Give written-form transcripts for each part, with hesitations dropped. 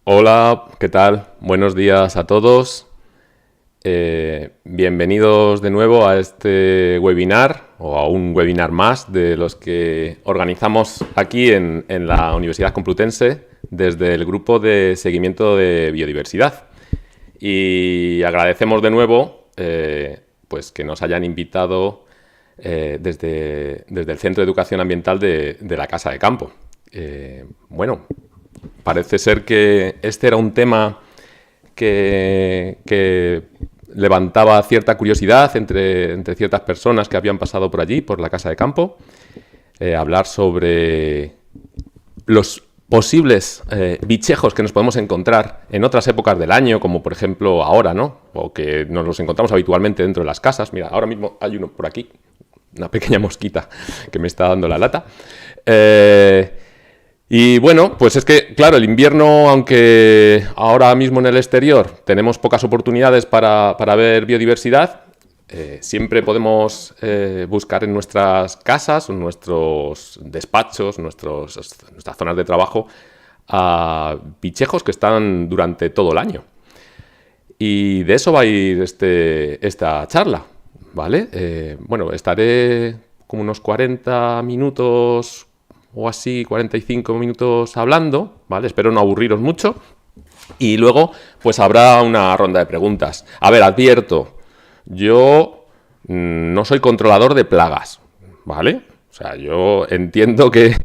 Hola, ¿qué tal? Buenos días a todos. Bienvenidos de nuevo a este webinar o a un webinar más de los que organizamos aquí en la Universidad Complutense desde el grupo de seguimiento de biodiversidad. Y agradecemos de nuevo pues que nos hayan invitado desde el Centro de Educación Ambiental de la Casa de Campo. Bueno, parece ser que este era un tema que levantaba cierta curiosidad entre ciertas personas que habían pasado por allí, por la Casa de Campo. Hablar sobre los posibles bichejos que nos podemos encontrar en otras épocas del año, como por ejemplo ahora, ¿no? O que nos los encontramos habitualmente dentro de las casas. Mira, ahora mismo hay uno por aquí, una pequeña mosquita que me está dando la lata. Y bueno, pues es que, claro, el invierno, aunque ahora mismo en el exterior tenemos pocas oportunidades para ver biodiversidad, siempre podemos buscar en nuestras casas, en nuestros despachos, nuestras zonas de trabajo, a bichejos que están durante todo el año. Y de eso va a ir esta charla, ¿vale? Bueno, estaré como unos 40 minutos o así, 45 minutos hablando, ¿vale? Espero no aburriros mucho. Y luego, pues habrá una ronda de preguntas. A ver, advierto, yo no soy controlador de plagas, ¿vale? O sea, yo entiendo que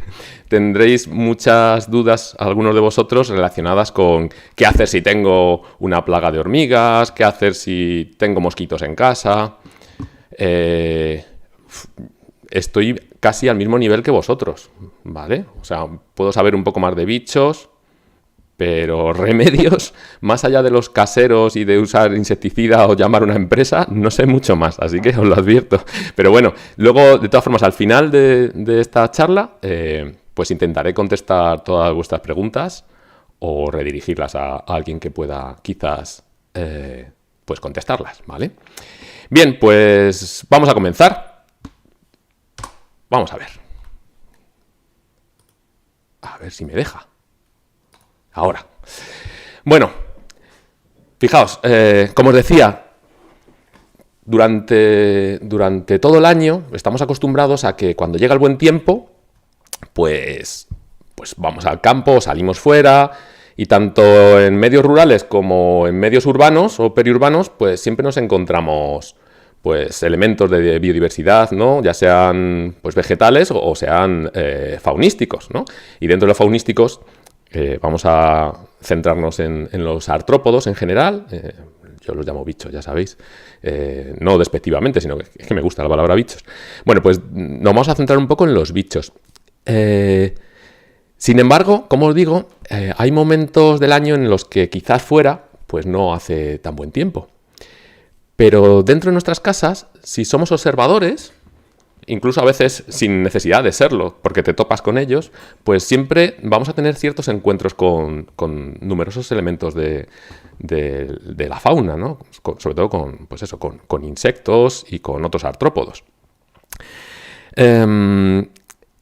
tendréis muchas dudas, algunos de vosotros, relacionadas con qué hacer si tengo una plaga de hormigas, qué hacer si tengo mosquitos en casa. Estoy casi al mismo nivel que vosotros, ¿vale? O sea, puedo saber un poco más de bichos, pero remedios, más allá de los caseros y de usar insecticida o llamar a una empresa, no sé mucho más, así que os lo advierto. Pero bueno, luego, de todas formas, al final de esta charla, pues intentaré contestar todas vuestras preguntas o redirigirlas a alguien que pueda quizás pues contestarlas, ¿vale? Bien, pues vamos a comenzar. Vamos a ver. A ver si me deja. Ahora. Bueno, fijaos, como os decía, durante todo el año estamos acostumbrados a que cuando llega el buen tiempo, pues vamos al campo, salimos fuera, y tanto en medios rurales como en medios urbanos o periurbanos, pues siempre nos encontramos pues elementos de biodiversidad, ¿no? Ya sean pues vegetales o sean faunísticos, ¿no? Y dentro de los faunísticos vamos a centrarnos en los artrópodos en general. Yo los llamo bichos, ya sabéis. No despectivamente, sino que es que me gusta la palabra bichos. Bueno, pues nos vamos a centrar un poco en los bichos. Sin embargo, como os digo, hay momentos del año en los que quizás fuera pues no hace tan buen tiempo. Pero dentro de nuestras casas, si somos observadores, incluso a veces sin necesidad de serlo, porque te topas con ellos, pues siempre vamos a tener ciertos encuentros con numerosos elementos de la fauna, ¿no? Sobre todo con insectos y con otros artrópodos. En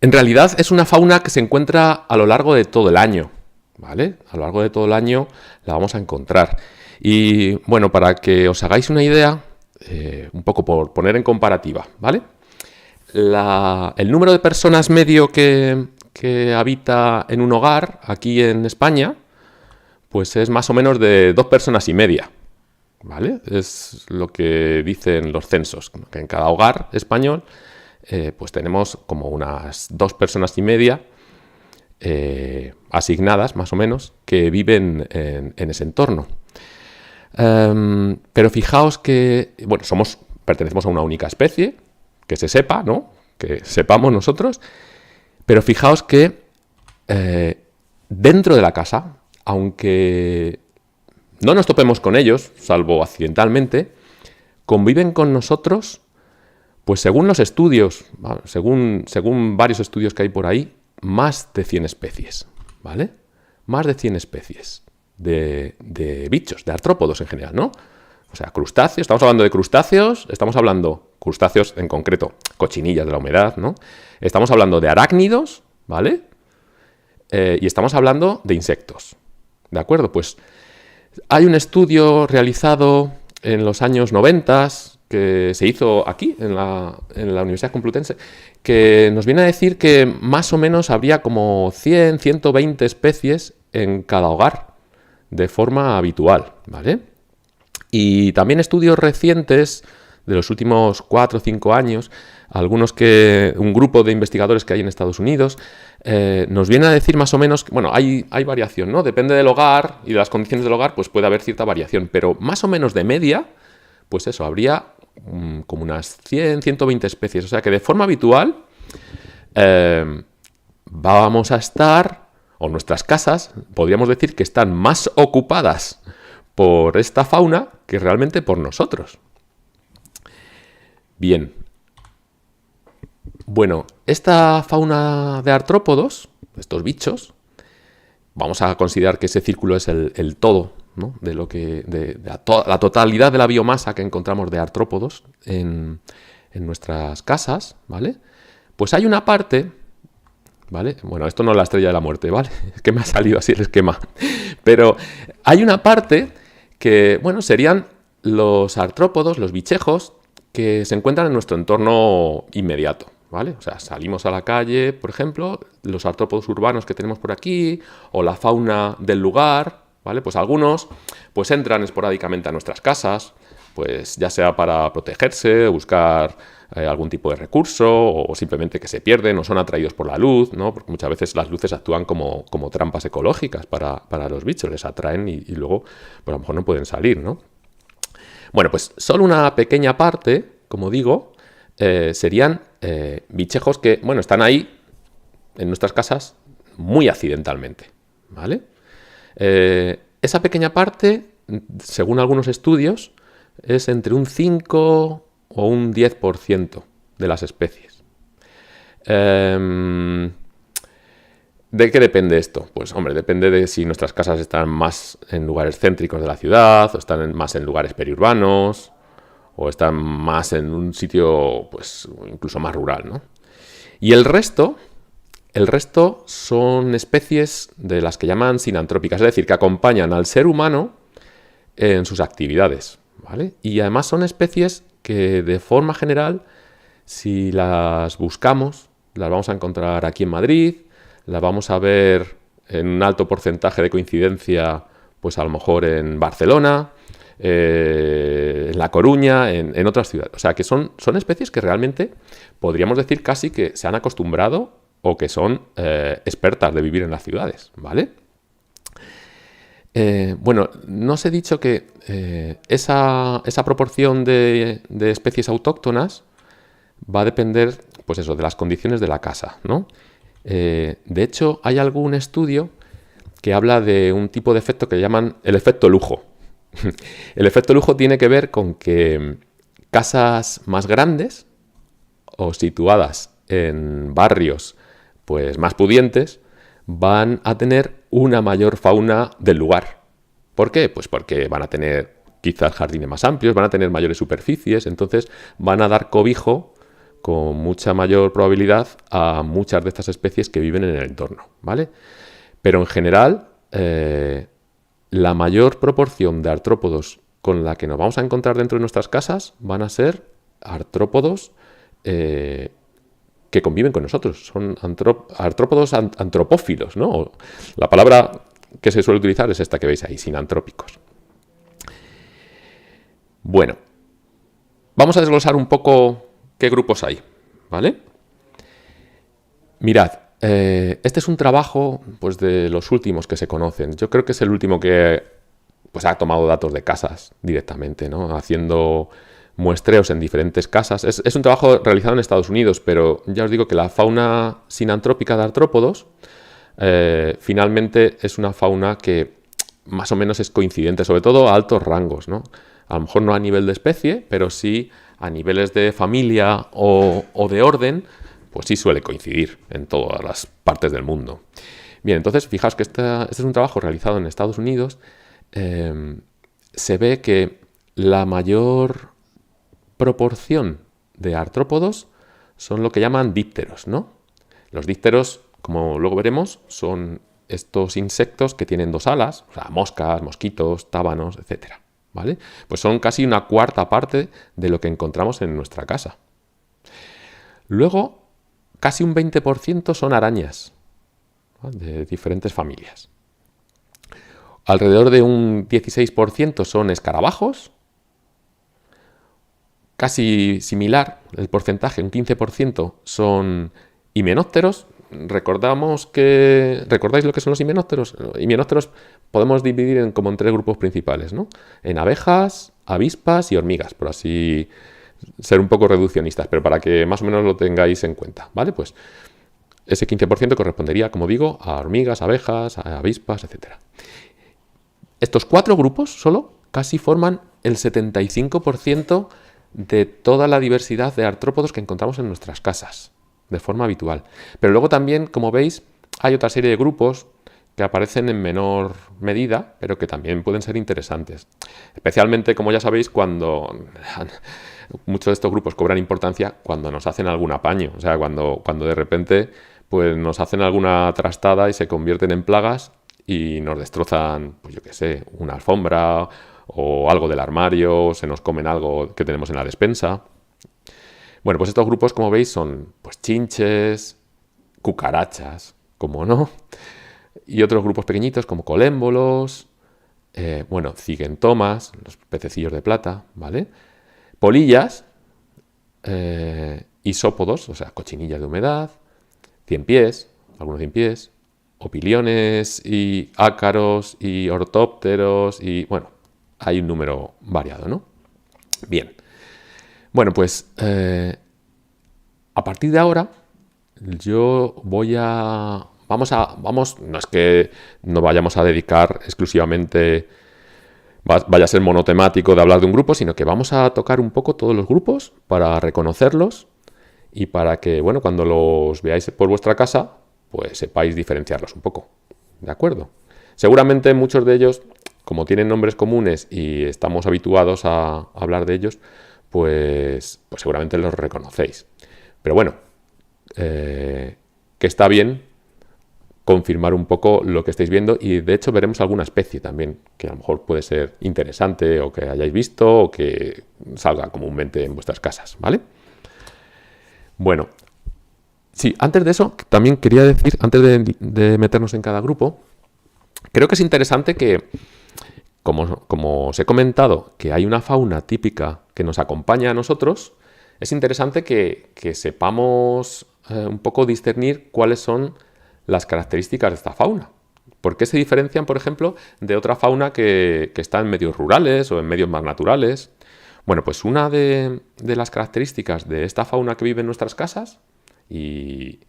realidad es una fauna que se encuentra a lo largo de todo el año, ¿vale? A lo largo de todo el año la vamos a encontrar. Y bueno, para que os hagáis una idea, un poco por poner en comparativa, ¿vale? El número de personas medio que habita en un hogar aquí en España, pues es más o menos de 2,5 personas, ¿vale? Es lo que dicen los censos, que en cada hogar español pues tenemos como unas 2,5 personas asignadas, más o menos, que viven en ese entorno. Pero fijaos que, bueno, pertenecemos a una única especie, que se sepa, ¿no? Que sepamos nosotros, pero fijaos que dentro de la casa, aunque no nos topemos con ellos, salvo accidentalmente, conviven con nosotros, pues según los estudios, ¿vale? según varios estudios que hay por ahí, más de 100 especies, ¿vale? Más de 100 especies de bichos, de artrópodos en general, ¿no? O sea, crustáceos, estamos hablando de crustáceos, crustáceos en concreto, cochinillas de la humedad, ¿no? Estamos hablando de arácnidos, ¿vale? Y estamos hablando de insectos, ¿De acuerdo? Pues hay un estudio realizado en los años 90 que se hizo aquí, en la Universidad Complutense, que nos viene a decir que más o menos habría como 100, 120 especies en cada hogar, de forma habitual, ¿vale? Y también estudios recientes, de los últimos 4 o 5 años, un grupo de investigadores que hay en Estados Unidos, nos viene a decir más o menos, bueno, hay variación, ¿no? Depende del hogar y de las condiciones del hogar, pues puede haber cierta variación, pero más o menos de media, pues eso, habría como unas 100, 120 especies. O sea que de forma habitual vamos a estar, o nuestras casas, podríamos decir que están más ocupadas por esta fauna que realmente por nosotros. Bien. Bueno, esta fauna de artrópodos, estos bichos, vamos a considerar que ese círculo es el todo, ¿no? De la totalidad de la biomasa que encontramos de artrópodos en nuestras casas, ¿vale? Pues hay una parte, ¿vale? Bueno, esto no es la estrella de la muerte, ¿vale? Es que me ha salido así el esquema. Pero hay una parte que, bueno, serían los artrópodos, los bichejos, que se encuentran en nuestro entorno inmediato, ¿vale? O sea, salimos a la calle, por ejemplo, los artrópodos urbanos que tenemos por aquí, o la fauna del lugar, ¿vale? Pues algunos pues entran esporádicamente a nuestras casas, pues ya sea para protegerse, buscar algún tipo de recurso, o simplemente que se pierden o son atraídos por la luz, ¿no? Porque muchas veces las luces actúan como trampas ecológicas para los bichos, les atraen y luego pues a lo mejor no pueden salir, ¿no? Bueno, pues solo una pequeña parte, como digo, serían bichejos que, bueno, están ahí en nuestras casas muy accidentalmente, ¿vale? Esa pequeña parte, según algunos estudios, es entre un 5 o un 10% de las especies. ¿De qué depende esto? Pues, hombre, depende de si nuestras casas están más en lugares céntricos de la ciudad, o están más en lugares periurbanos, o están más en un sitio, pues, incluso más rural, ¿no? Y el resto son especies de las que llaman sinantrópicas, es decir, que acompañan al ser humano en sus actividades, ¿vale? Y además son especies que, de forma general, si las buscamos, las vamos a encontrar aquí en Madrid, las vamos a ver en un alto porcentaje de coincidencia, pues a lo mejor en Barcelona, en La Coruña, en otras ciudades. O sea, que son especies que realmente podríamos decir casi que se han acostumbrado o que son expertas de vivir en las ciudades, ¿vale? Bueno, no os he dicho que esa proporción de especies autóctonas va a depender, pues eso, de las condiciones de la casa, ¿no? De hecho, hay algún estudio que habla de un tipo de efecto que llaman el efecto lujo. El efecto lujo tiene que ver con que casas más grandes o situadas en barrios pues más pudientes van a tener una mayor fauna del lugar. ¿Por qué? Pues porque van a tener quizás jardines más amplios, van a tener mayores superficies, entonces van a dar cobijo con mucha mayor probabilidad a muchas de estas especies que viven en el entorno, ¿vale? Pero en general, la mayor proporción de artrópodos con la que nos vamos a encontrar dentro de nuestras casas van a ser artrópodos que conviven con nosotros. Son artrópodos antropófilos, ¿no? La palabra que se suele utilizar es esta que veis ahí, sinantrópicos. Bueno, vamos a desglosar un poco qué grupos hay, ¿vale? Mirad, este es un trabajo pues, de los últimos que se conocen. Yo creo que es el último que pues, ha tomado datos de casas directamente, ¿no? Haciendo muestreos en diferentes casas. Es un trabajo realizado en Estados Unidos, pero ya os digo que la fauna sinantrópica de artrópodos finalmente es una fauna que más o menos es coincidente, sobre todo a altos rangos, ¿no? A lo mejor no a nivel de especie, pero sí a niveles de familia o de orden, pues sí suele coincidir en todas las partes del mundo. Bien, entonces fijaos que este es un trabajo realizado en Estados Unidos. Se ve que la mayor proporción de artrópodos son lo que llaman dípteros, ¿no? Los dípteros, como luego veremos, son estos insectos que tienen 2 alas, o sea, moscas, mosquitos, tábanos, etcétera, ¿vale? Pues son casi una cuarta parte de lo que encontramos en nuestra casa. Luego, casi un 20% son arañas, ¿vale?, de diferentes familias. Alrededor de un 16% son escarabajos. Casi similar el porcentaje, un 15% son himenópteros. ¿Recordáis lo que son los himenópteros? Himenópteros podemos dividir como en 3 grupos principales, ¿no? En abejas, avispas y hormigas, por así ser un poco reduccionistas, pero para que más o menos lo tengáis en cuenta, ¿vale? Pues ese 15% correspondería, como digo, a hormigas, abejas, a avispas, etc. Estos 4 grupos solo casi forman el 75% de toda la diversidad de artrópodos que encontramos en nuestras casas, de forma habitual. Pero luego también, como veis, hay otra serie de grupos que aparecen en menor medida, pero que también pueden ser interesantes. Especialmente, como ya sabéis, cuando muchos de estos grupos cobran importancia cuando nos hacen algún apaño. O sea, cuando de repente pues, nos hacen alguna trastada y se convierten en plagas y nos destrozan, pues yo qué sé, una alfombra o algo del armario, o se nos comen algo que tenemos en la despensa. Bueno, pues estos grupos, como veis, son pues chinches, cucarachas, como no, y otros grupos pequeñitos como colémbolos, ziguentomas, los pececillos de plata, ¿vale? Polillas, isópodos, o sea, cochinillas de humedad, ciempiés, algunos ciempiés, opiliones y ácaros y ortópteros y, bueno, hay un número variado, ¿no? Bien. Bueno, pues a partir de ahora yo no es que no vayamos a dedicar exclusivamente, vaya a ser monotemático de hablar de un grupo, sino que vamos a tocar un poco todos los grupos para reconocerlos y para que, bueno, cuando los veáis por vuestra casa, pues sepáis diferenciarlos un poco, ¿de acuerdo? Seguramente muchos de ellos, como tienen nombres comunes y estamos habituados a hablar de ellos, pues seguramente los reconocéis. Pero bueno, que está bien confirmar un poco lo que estáis viendo y de hecho veremos alguna especie también que a lo mejor puede ser interesante o que hayáis visto o que salga comúnmente en vuestras casas, ¿vale? Bueno, sí, antes de eso también quería decir, antes de meternos en cada grupo, creo que es interesante que, como os he comentado, que hay una fauna típica que nos acompaña a nosotros, es interesante que sepamos un poco discernir cuáles son las características de esta fauna. ¿Por qué se diferencian, por ejemplo, de otra fauna que está en medios rurales o en medios más naturales? Bueno, pues una de las características de esta fauna que vive en nuestras casas y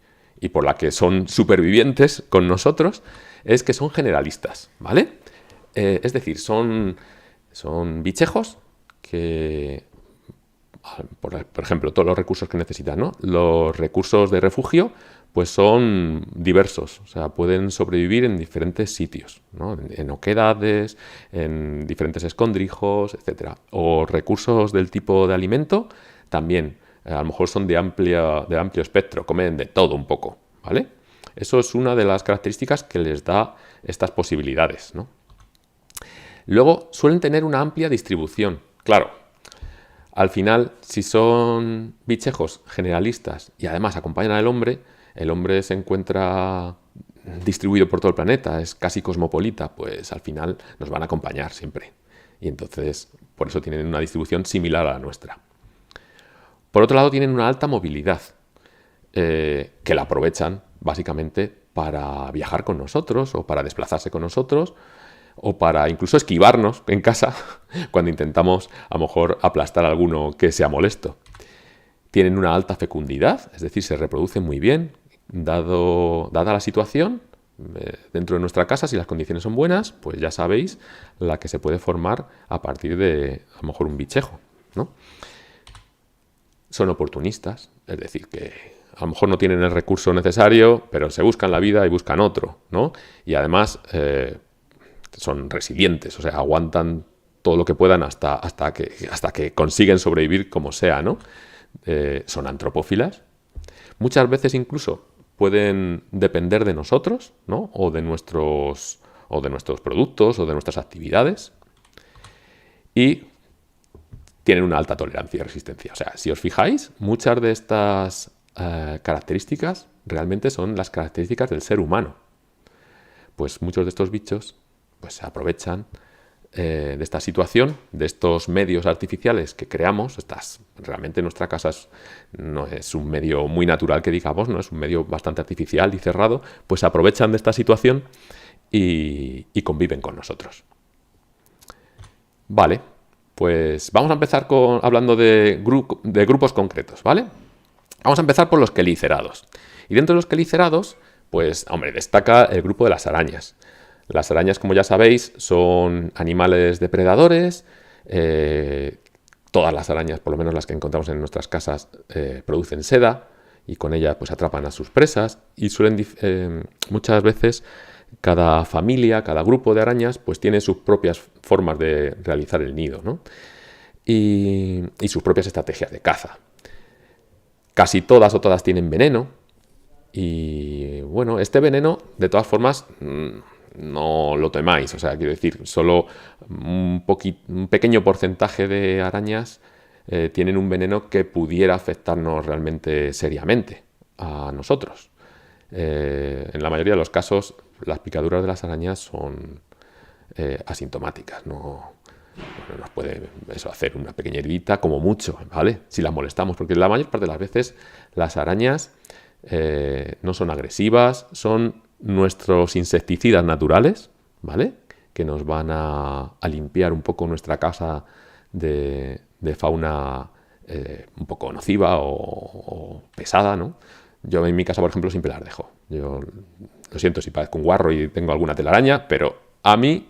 por la que son supervivientes con nosotros es que son generalistas, ¿vale? Es decir, son bichejos que, por ejemplo, todos los recursos que necesitan, ¿no? Los recursos de refugio pues son diversos, o sea, pueden sobrevivir en diferentes sitios, ¿no? En oquedades, en diferentes escondrijos, etc. O recursos del tipo de alimento también, a lo mejor son de amplio espectro, comen de todo un poco, ¿vale? Eso es una de las características que les da estas posibilidades, ¿no? Luego suelen tener una amplia distribución. Claro, al final, si son bichejos generalistas y además acompañan al hombre, el hombre se encuentra distribuido por todo el planeta, es casi cosmopolita, pues al final nos van a acompañar siempre. Y entonces, por eso tienen una distribución similar a la nuestra. Por otro lado, tienen una alta movilidad, que la aprovechan básicamente para viajar con nosotros o para desplazarse con nosotros o para incluso esquivarnos en casa cuando intentamos a lo mejor aplastar a alguno que sea molesto. Tienen una alta fecundidad, es decir, se reproducen muy bien, dada la situación. Dentro de nuestra casa, si las condiciones son buenas, pues ya sabéis la que se puede formar a partir de, a lo mejor, un bichejo, ¿no? Son oportunistas, es decir, que a lo mejor no tienen el recurso necesario, pero se buscan la vida y buscan otro, ¿no? Y además son resilientes, o sea, aguantan todo lo que puedan hasta que consiguen sobrevivir como sea, ¿no? Son antropófilas. Muchas veces incluso pueden depender de nosotros, ¿no? o de nuestros productos o de nuestras actividades, y tienen una alta tolerancia y resistencia. O sea, si os fijáis, muchas de estas características realmente son las características del ser humano. Pues muchos de estos bichos pues, se aprovechan de esta situación, de estos medios artificiales que creamos. Realmente nuestra casa no es un medio muy natural que digamos, no es un medio bastante artificial y cerrado, pues se aprovechan de esta situación y conviven con nosotros. Vale, pues vamos a empezar hablando de grupos concretos, ¿vale? Vamos a empezar por los quelícerados. Y dentro de los quelícerados, pues, hombre, destaca el grupo de las arañas. Las arañas, como ya sabéis, son animales depredadores. Todas las arañas, por lo menos las que encontramos en nuestras casas, producen seda y con ella pues atrapan a sus presas. Y suelen, muchas veces, cada familia, cada grupo de arañas, pues tiene sus propias formas de realizar el nido, ¿no? Y sus propias estrategias de caza. Casi todas o todas tienen veneno. Y bueno, este veneno, de todas formas, no lo temáis. O sea, quiero decir, solo un pequeño porcentaje de arañas tienen un veneno que pudiera afectarnos realmente seriamente a nosotros. En la mayoría de los casos, las picaduras de las arañas son asintomáticas. No nos puede hacer una pequeña heridita como mucho, ¿vale? Si las molestamos, porque la mayor parte de las veces las arañas no son agresivas, son nuestros insecticidas naturales, ¿vale? Que nos van a limpiar un poco nuestra casa de fauna un poco nociva o pesada, ¿no? Yo en mi casa, por ejemplo, siempre las dejo. Yo lo siento si parezco un guarro y tengo alguna telaraña, pero a mí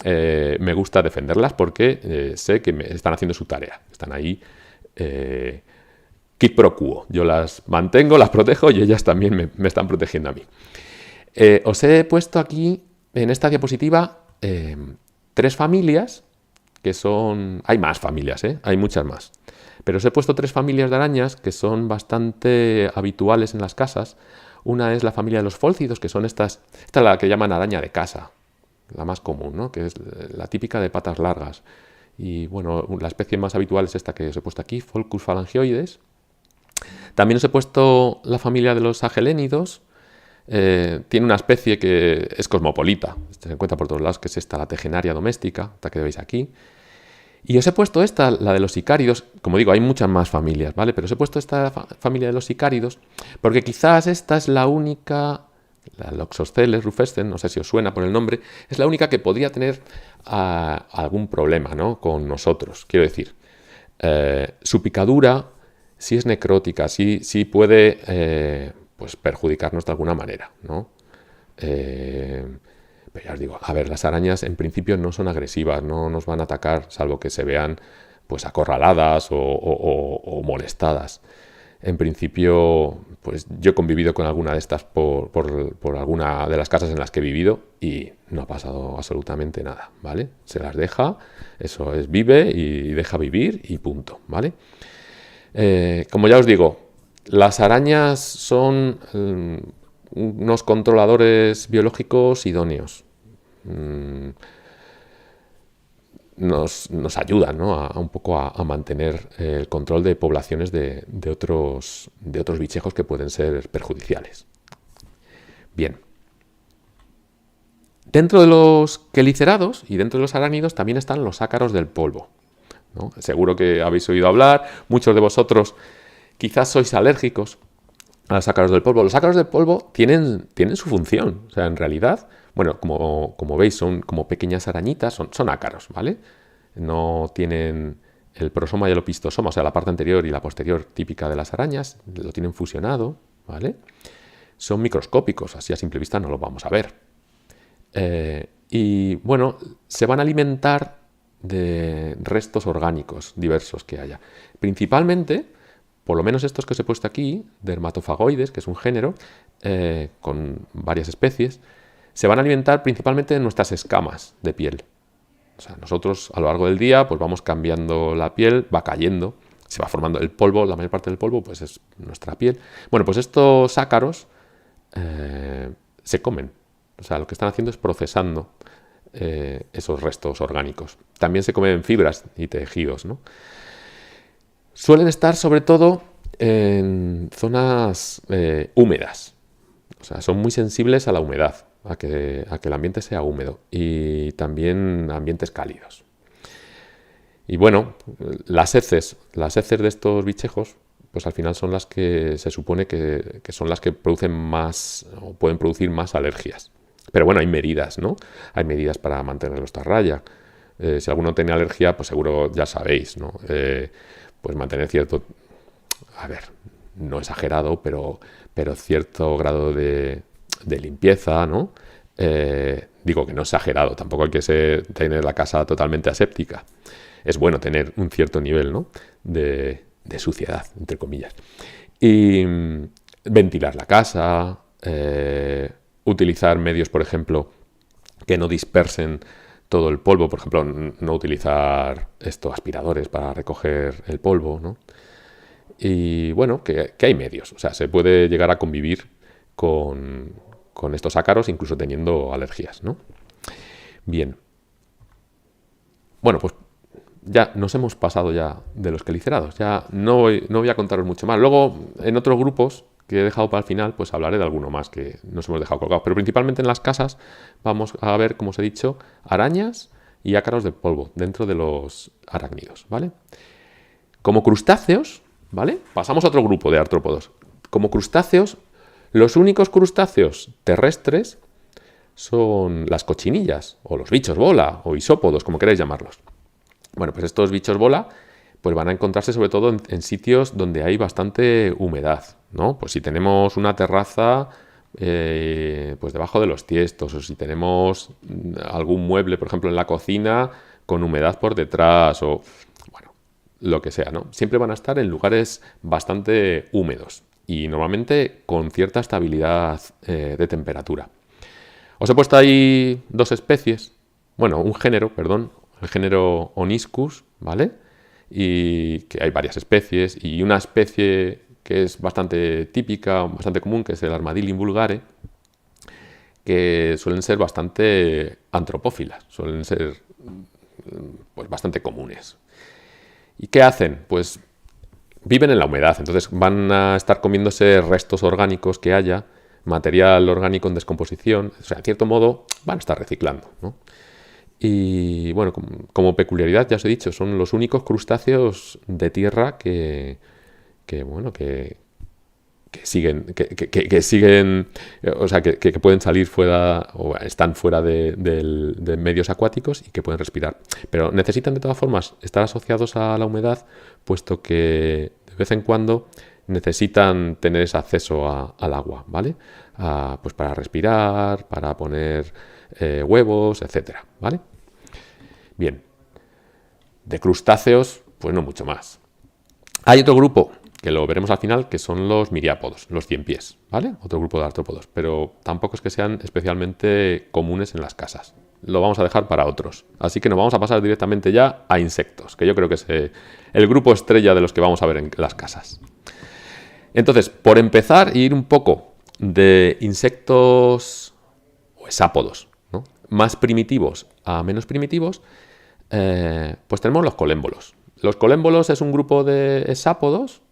me gusta defenderlas porque sé que me están haciendo su tarea. Están ahí quid pro quo. Yo las mantengo, las protejo y ellas también me están protegiendo a mí. Os he puesto aquí, en esta diapositiva, 3 familias que son... Hay más familias, hay muchas más. Pero os he puesto 3 familias de arañas que son bastante habituales en las casas. Una es la familia de los fólcidos, que son esta es la que llaman araña de casa, la más común, ¿no? Que es la típica de patas largas. Y bueno, la especie más habitual es esta que os he puesto aquí, Pholcus phalangioides. También os he puesto la familia de los agelénidos. Tiene una especie que es cosmopolita, se encuentra por todos lados, que es esta, la tegenaria doméstica, esta que veis aquí. Y os he puesto esta, la de los sicáridos. Como digo, hay muchas más familias, ¿vale? Pero os he puesto esta familia de los sicáridos porque quizás esta es la única, la Loxosceles rufescens, no sé si os suena por el nombre, es la única que podría tener algún problema, ¿no? Con nosotros. Quiero decir, su picadura sí es necrótica, sí puede pues perjudicarnos de alguna manera, ¿no? Pero ya os digo, a ver, las arañas en principio no son agresivas, no nos van a atacar, salvo que se vean pues acorraladas o molestadas. En principio, pues yo he convivido con alguna de estas por alguna de las casas en las que he vivido y no ha pasado absolutamente nada, ¿vale? Se las deja, eso es, vive y deja vivir y punto, ¿vale? Como ya os digo, las arañas son unos controladores biológicos idóneos. Nos ayudan, ¿no? un poco a mantener el control de poblaciones de otros bichejos que pueden ser perjudiciales. Bien. Dentro de los quelícerados y dentro de los arácnidos también están los ácaros del polvo, ¿no? Seguro que habéis oído hablar, muchos de vosotros quizás sois alérgicos a los ácaros del polvo. Los ácaros del polvo tienen su función. O sea, en realidad, bueno, como veis, son como pequeñas arañitas, son ácaros, ¿vale? No tienen el prosoma y el opistosoma, o sea, la parte anterior y la posterior típica de las arañas, lo tienen fusionado, ¿vale? Son microscópicos, así a simple vista no lo vamos a ver. Y bueno, se van a alimentar de restos orgánicos diversos que haya. Principalmente, por lo menos estos que os he puesto aquí, dermatofagoides, que es un género, con varias especies, se van a alimentar principalmente de nuestras escamas de piel. O sea, nosotros a lo largo del día pues vamos cambiando la piel, va cayendo, se va formando el polvo, la mayor parte del polvo pues es nuestra piel. Bueno, pues estos ácaros se comen. O sea, lo que están haciendo es procesando esos restos orgánicos. También se comen fibras y tejidos, ¿no? Suelen estar sobre todo en zonas húmedas. O sea, son muy sensibles a la humedad, a que el ambiente sea húmedo, y también ambientes cálidos. Y bueno, las heces de estos bichejos, pues al final son las que se supone que son las que producen más o pueden producir más alergias. Pero bueno, hay medidas, ¿no? Hay medidas para mantenerlos a raya. Si alguno tiene alergia, pues seguro ya sabéis, ¿no? Pues mantener cierto, a ver, no exagerado, pero cierto grado de limpieza, ¿no? Digo que no exagerado, tampoco hay que tener la casa totalmente aséptica. Es bueno tener un cierto nivel, ¿no? de suciedad, entre comillas. Y ventilar la casa, utilizar medios, por ejemplo, que no dispersen todo el polvo. Por ejemplo, no utilizar aspiradores para recoger el polvo, ¿no? Y bueno, que hay medios. O sea, se puede llegar a convivir con estos ácaros, incluso teniendo alergias, ¿no? Bien. Bueno, pues ya nos hemos pasado ya de los quelicerados. Ya no voy a contaros mucho más. Luego, en otros grupos que he dejado para el final, pues hablaré de alguno más que nos hemos dejado colgados. Pero principalmente en las casas vamos a ver, como os he dicho, arañas y ácaros de polvo dentro de los arácnidos, ¿vale? Como crustáceos, ¿vale? Pasamos a otro grupo de artrópodos. Como crustáceos, los únicos crustáceos terrestres son las cochinillas, o los bichos bola, o isópodos, como queráis llamarlos. Bueno, pues estos bichos bola pues van a encontrarse sobre todo en sitios donde hay bastante humedad, ¿no? Pues si tenemos una terraza pues debajo de los tiestos, o si tenemos algún mueble, por ejemplo, en la cocina con humedad por detrás, o bueno, lo que sea, ¿no? Siempre van a estar en lugares bastante húmedos y normalmente con cierta estabilidad de temperatura. Os he puesto ahí dos especies, bueno, un género, perdón, el género Oniscus, ¿vale? Y que hay varias especies, y una especie que es bastante típica, bastante común, que es el Armadillium vulgare, que suelen ser bastante antropófilas, suelen ser pues bastante comunes. ¿Y qué hacen? Pues viven en la humedad, entonces van a estar comiéndose restos orgánicos que haya, material orgánico en descomposición, o sea, en cierto modo van a estar reciclando, ¿no? Y bueno, como peculiaridad, ya os he dicho, son los únicos crustáceos de tierra que siguen, o sea, que pueden salir fuera o están fuera de medios acuáticos y que pueden respirar. Pero necesitan de todas formas estar asociados a la humedad, puesto que de vez en cuando necesitan tener ese acceso al agua, ¿vale? Pues para respirar, para poner huevos, etcétera, ¿vale? Bien, de crustáceos, pues no mucho más. Hay otro grupo, que lo veremos al final, que son los miriápodos, los ciempiés, ¿vale? Otro grupo de artrópodos, pero tampoco es que sean especialmente comunes en las casas. Lo vamos a dejar para otros. Así que nos vamos a pasar directamente ya a insectos, que yo creo que es el grupo estrella de los que vamos a ver en las casas. Entonces, por empezar, ir un poco de insectos o hexápodos, ¿no? Más primitivos a menos primitivos, pues tenemos los colémbolos. Los colémbolos es un grupo de hexápodos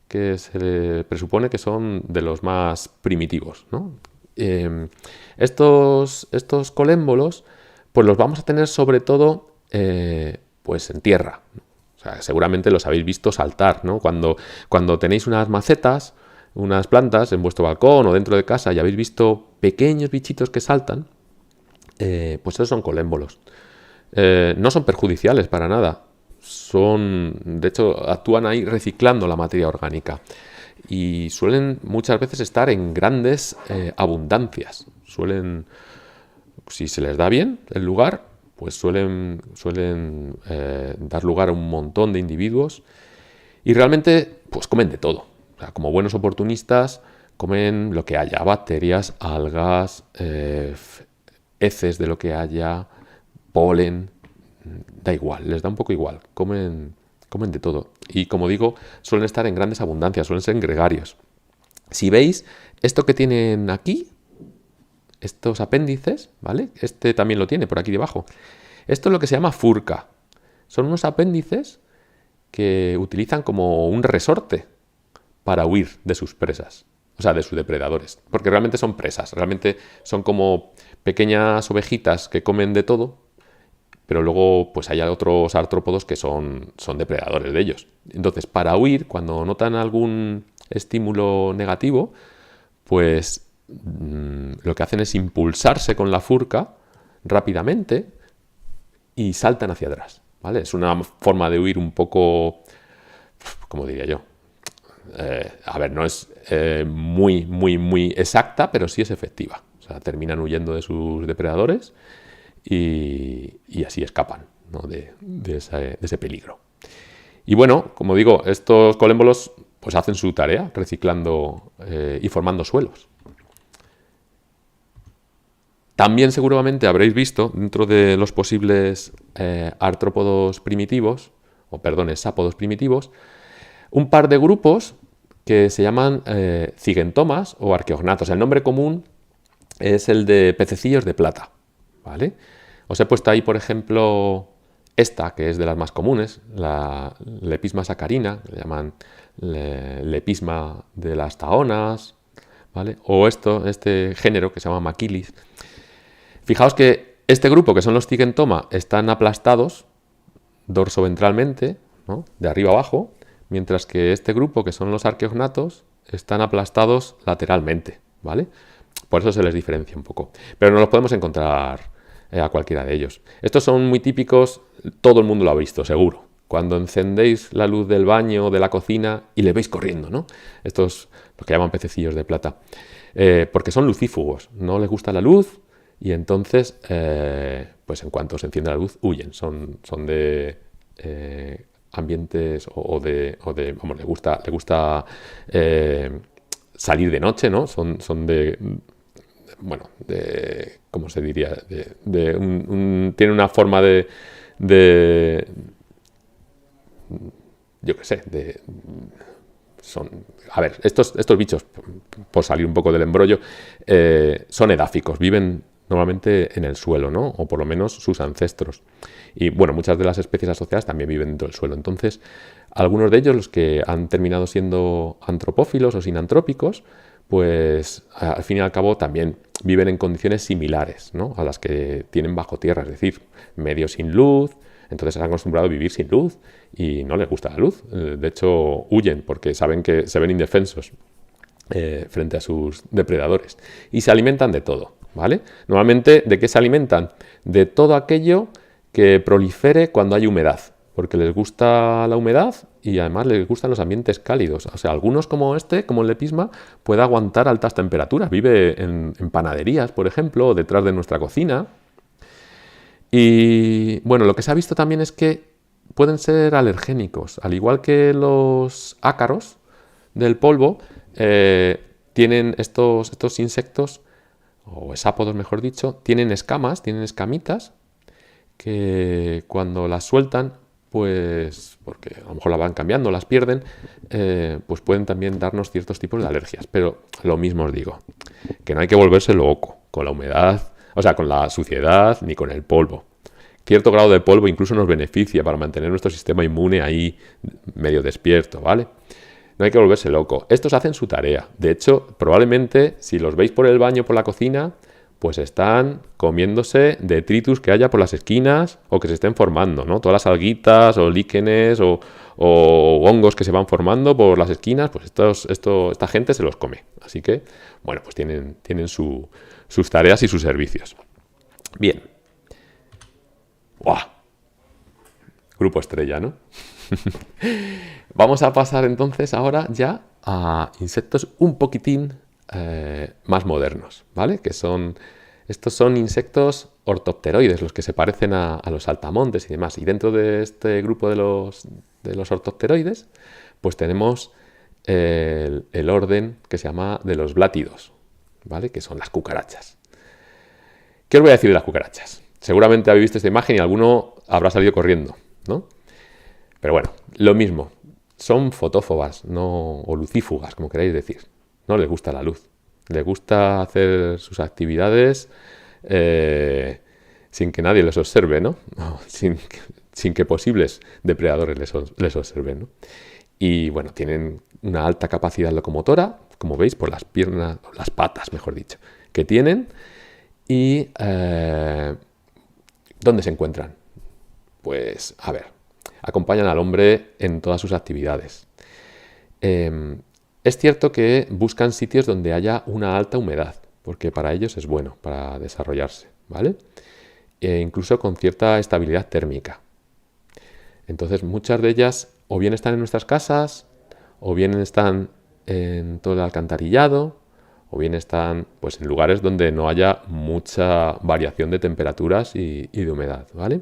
que se presupone que son de los más primitivos, ¿no? Estos colémbolos pues los vamos a tener sobre todo pues en tierra. O sea, seguramente los habéis visto saltar, ¿no? Cuando tenéis unas macetas, unas plantas en vuestro balcón o dentro de casa y habéis visto pequeños bichitos que saltan, pues esos son colémbolos. No son perjudiciales para nada. De hecho, actúan ahí reciclando la materia orgánica. Y suelen muchas veces estar en grandes abundancias. Si se les da bien el lugar, pues suelen dar lugar a un montón de individuos. Y realmente, pues comen de todo. O sea, como buenos oportunistas, comen lo que haya. Bacterias, algas, heces de lo que haya, polen, da igual, les da un poco igual, comen de todo. Y como digo, suelen estar en grandes abundancias, suelen ser gregarios. Si veis, esto que tienen aquí, estos apéndices, ¿vale? Este también lo tiene por aquí debajo. Esto es lo que se llama furca. Son unos apéndices que utilizan como un resorte para huir de sus presas, o sea, de sus depredadores, porque realmente son presas, realmente son como pequeñas ovejitas que comen de todo, pero luego pues hay otros artrópodos que son depredadores de ellos. Entonces, para huir, cuando notan algún estímulo negativo, pues lo que hacen es impulsarse con la furca rápidamente y saltan hacia atrás, ¿vale? Es una forma de huir un poco, ¿cómo diría yo? A ver, no es muy exacta, pero sí es efectiva. O sea, terminan huyendo de sus depredadores y así escapan, ¿no? de ese peligro. Y bueno, como digo, estos colémbolos pues hacen su tarea reciclando y formando suelos. También seguramente habréis visto dentro de los posibles artrópodos primitivos, sápodos primitivos, un par de grupos que se llaman cigentomas o arqueognatos. El nombre común es el de pececillos de plata, ¿vale? Os he puesto ahí, por ejemplo, esta, que es de las más comunes, la Lepisma sacarina, que le llaman Lepisma de las taonas, ¿vale? O este género que se llama Maquilis. Fijaos que este grupo, que son los cigentoma, están aplastados dorsoventralmente, ¿no? De arriba abajo, mientras que este grupo, que son los arqueognatos, están aplastados lateralmente, ¿vale? Por eso se les diferencia un poco. Pero no los podemos encontrar a cualquiera de ellos. Estos son muy típicos, todo el mundo lo ha visto, seguro. Cuando encendéis la luz del baño o de la cocina y le veis corriendo, ¿no? Estos, los que llaman pececillos de plata. Porque son lucífugos, no les gusta la luz y entonces, pues en cuanto se enciende la luz, huyen. Son de ambientes vamos, le gusta salir de noche, ¿no? Son de, bueno, de, ¿cómo se diría? Tiene una forma yo qué sé, a ver, estos bichos, por salir un poco del embrollo, son edáficos, viven normalmente en el suelo, ¿no? O por lo menos sus ancestros. Y bueno, muchas de las especies asociadas también viven dentro del suelo. Entonces, algunos de ellos, los que han terminado siendo antropófilos o sinantrópicos, pues al fin y al cabo también viven en condiciones similares, ¿no? A las que tienen bajo tierra, es decir, medio sin luz. Entonces se han acostumbrado a vivir sin luz y no les gusta la luz. De hecho, huyen porque saben que se ven indefensos frente a sus depredadores. Y se alimentan de todo, ¿vale? Normalmente, ¿de qué se alimentan? De todo aquello que prolifere cuando hay humedad, porque les gusta la humedad y además les gustan los ambientes cálidos. O sea, algunos como como el lepisma, puede aguantar altas temperaturas. Vive en panaderías, por ejemplo, o detrás de nuestra cocina. Y bueno, lo que se ha visto también es que pueden ser alergénicos, al igual que los ácaros del polvo, tienen estos insectos, o esápodos mejor dicho, tienen escamas, tienen escamitas, que cuando las sueltan, pues, porque a lo mejor las van cambiando, las pierden, pues pueden también darnos ciertos tipos de alergias. Pero lo mismo os digo, que no hay que volverse loco con la humedad, o sea, con la suciedad ni con el polvo. Cierto grado de polvo incluso nos beneficia para mantener nuestro sistema inmune ahí medio despierto, ¿vale? No hay que volverse loco. Estos hacen su tarea. De hecho, probablemente, si los veis por el baño, por la cocina, pues están comiéndose detritus que haya por las esquinas o que se estén formando, ¿no? Todas las alguitas o líquenes o hongos que se van formando por las esquinas, pues esta gente se los come. Así que, bueno, pues tienen sus tareas y sus servicios. Bien. ¡Buah! Grupo estrella, ¿no? Vamos a pasar entonces ahora ya a insectos un poquitín más modernos, ¿vale? Estos son insectos ortopteroides, los que se parecen a los saltamontes y demás. Y dentro de este grupo de los ortopteroides, pues tenemos el orden que se llama de los blátidos, ¿vale? Que son las cucarachas. ¿Qué os voy a decir de las cucarachas? Seguramente habéis visto esta imagen y alguno habrá salido corriendo, ¿no? Pero bueno, lo mismo. Son fotófobas, o lucífugas, como queráis decir. no les gusta la luz. Les gusta hacer sus actividades sin que nadie les observe, ¿no? Sin que posibles depredadores les observen, ¿no? Y bueno, tienen una alta capacidad locomotora, como veis, por las piernas, las patas, mejor dicho, que tienen. Y ¿dónde se encuentran? Pues, a ver, acompañan al hombre en todas sus actividades. Es cierto que buscan sitios donde haya una alta humedad, porque para ellos es bueno, para desarrollarse, ¿vale? Incluso con cierta estabilidad térmica. Entonces, muchas de ellas o bien están en nuestras casas, o bien están en todo el alcantarillado, o bien están pues, en lugares donde no haya mucha variación de temperaturas y de humedad, ¿vale?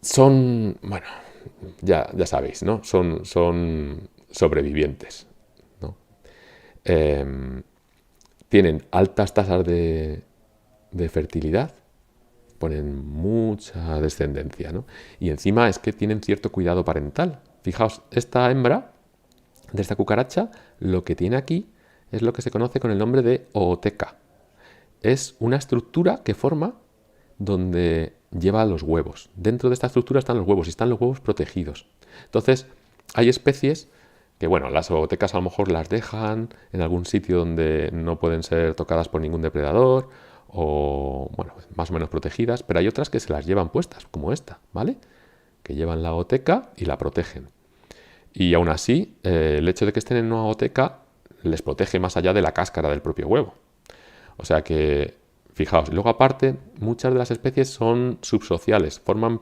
Son, bueno, ya sabéis, ¿no? Son sobrevivientes, ¿no? Tienen altas tasas de fertilidad, ponen mucha descendencia, ¿no? Y encima es que tienen cierto cuidado parental. Fijaos, esta hembra de esta cucaracha, lo que tiene aquí es lo que se conoce con el nombre de ooteca. Es una estructura que forma donde lleva los huevos. Dentro de esta estructura están los huevos y están los huevos protegidos. Entonces, hay especies que, bueno, las ootecas a lo mejor las dejan en algún sitio donde no pueden ser tocadas por ningún depredador o, bueno, más o menos protegidas, pero hay otras que se las llevan puestas, como esta, ¿vale? Que llevan la ooteca y la protegen. Y aún así, el hecho de que estén en una ooteca les protege más allá de la cáscara del propio huevo. O sea que, fijaos, luego aparte, muchas de las especies son subsociales, forman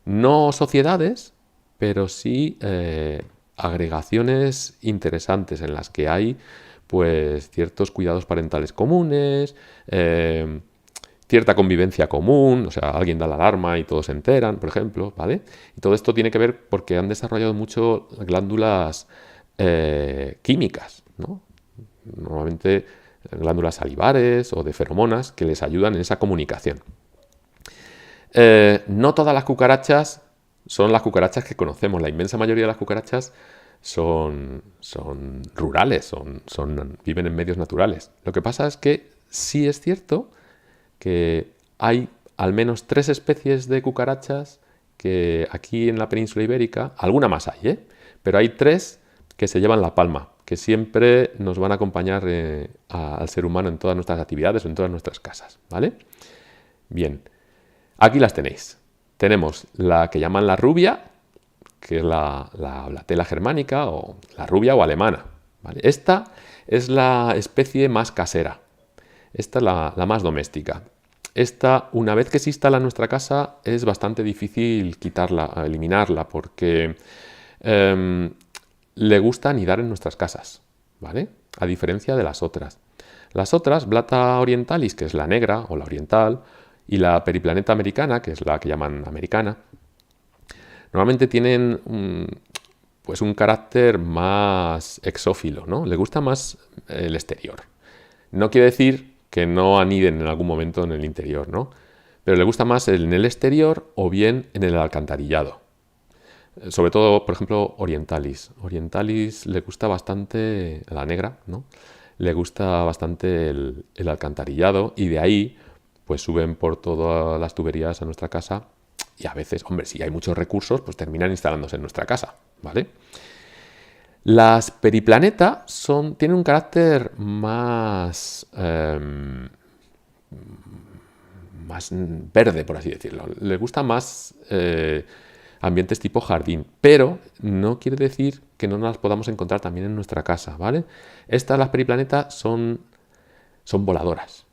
no sociedades, pero sí agregaciones interesantes en las que hay pues ciertos cuidados parentales comunes, cierta convivencia común, o sea, alguien da la alarma y todos se enteran, por ejemplo, ¿vale? Y todo esto tiene que ver porque han desarrollado mucho glándulas químicas, ¿no? Normalmente glándulas salivares o de feromonas que les ayudan en esa comunicación. No todas las cucarachas son las cucarachas que conocemos. La inmensa mayoría de las cucarachas son rurales, viven en medios naturales. Lo que pasa es que sí es cierto que hay al menos 3 especies de cucarachas que aquí en la península ibérica, alguna más hay, pero hay 3 que se llevan la palma, que siempre nos van a acompañar al ser humano en todas nuestras actividades o en todas nuestras casas, ¿vale? Bien, aquí las tenéis. Tenemos la que llaman la rubia, que es la Blatela germanica, o la rubia o alemana, ¿vale? Esta es la especie más casera. Esta es la más doméstica. Esta, una vez que se instala en nuestra casa, es bastante difícil quitarla, eliminarla, porque le gusta anidar en nuestras casas, ¿vale? A diferencia de las otras. Las otras, Blata orientalis, que es la negra o la oriental, y la Periplaneta americana, que es la que llaman americana, normalmente tienen pues un carácter más exófilo, ¿no? Le gusta más el exterior. No quiere decir que no aniden en algún momento en el interior, ¿no? Pero le gusta más en el exterior o bien en el alcantarillado. Sobre todo, por ejemplo, orientalis. Orientalis le gusta bastante, la negra, ¿no? Le gusta bastante el alcantarillado y de ahí pues suben por todas las tuberías a nuestra casa y a veces, hombre, si hay muchos recursos, pues terminan instalándose en nuestra casa, ¿vale? Las Periplaneta tienen un carácter más verde, por así decirlo. Les gusta más ambientes tipo jardín, pero no quiere decir que no las podamos encontrar también en nuestra casa, ¿vale? Las Periplaneta son voladoras.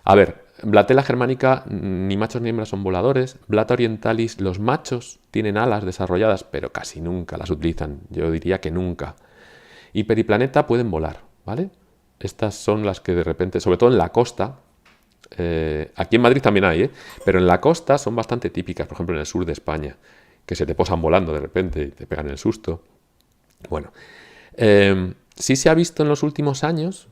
A ver, Blatela germanica, ni machos ni hembras son voladores. Blata orientalis, los machos tienen alas desarrolladas, pero casi nunca las utilizan. Yo diría que nunca. Y Periplaneta pueden volar, ¿vale? Estas son las que de repente, sobre todo en la costa, aquí en Madrid también hay, pero en la costa son bastante típicas, por ejemplo en el sur de España, que se te posan volando de repente y te pegan el susto. Bueno, sí se ha visto en los últimos años,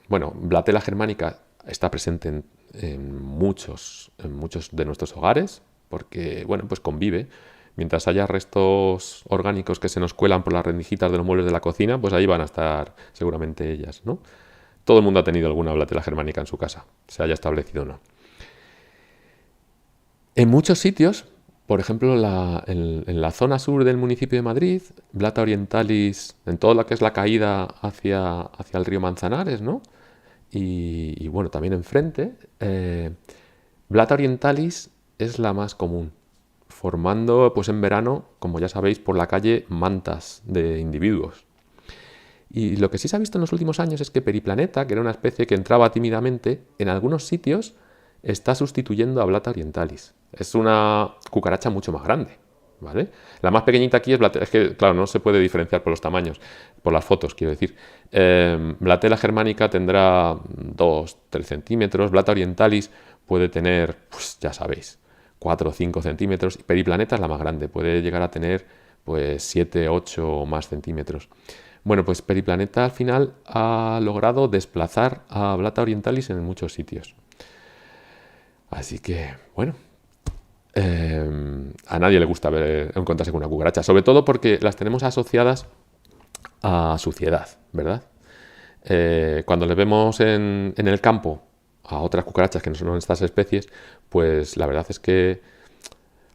bueno, Blatela germanica está presente en muchos de nuestros hogares, porque, bueno, pues convive. Mientras haya restos orgánicos que se nos cuelan por las rendijitas de los muebles de la cocina, pues ahí van a estar seguramente ellas, ¿no? Todo el mundo ha tenido alguna blatela germánica en su casa, se haya establecido o no. En muchos sitios, por ejemplo, en la zona sur del municipio de Madrid, Blata orientalis, en todo lo que es la caída hacia el río Manzanares, ¿no? Y bueno, también enfrente, Blata orientalis es la más común, formando pues en verano, como ya sabéis, por la calle mantas de individuos. Y lo que sí se ha visto en los últimos años es que Periplaneta, que era una especie que entraba tímidamente, en algunos sitios está sustituyendo a Blata orientalis. Es una cucaracha mucho más grande, ¿vale? La más pequeñita aquí es que, claro, no se puede diferenciar por los tamaños, por las fotos, quiero decir. Blatela germánica tendrá 2-3 centímetros, Blata orientalis puede tener, pues ya sabéis, 4 o 5 centímetros, y Periplaneta es la más grande, puede llegar a tener pues 7, 8 o más centímetros. Bueno, pues Periplaneta al final ha logrado desplazar a Blata orientalis en muchos sitios. Así que, bueno, a nadie le gusta encontrarse con una cucaracha, sobre todo porque las tenemos asociadas a suciedad, ¿verdad? Cuando le vemos en el campo a otras cucarachas que no son estas especies, pues la verdad es que,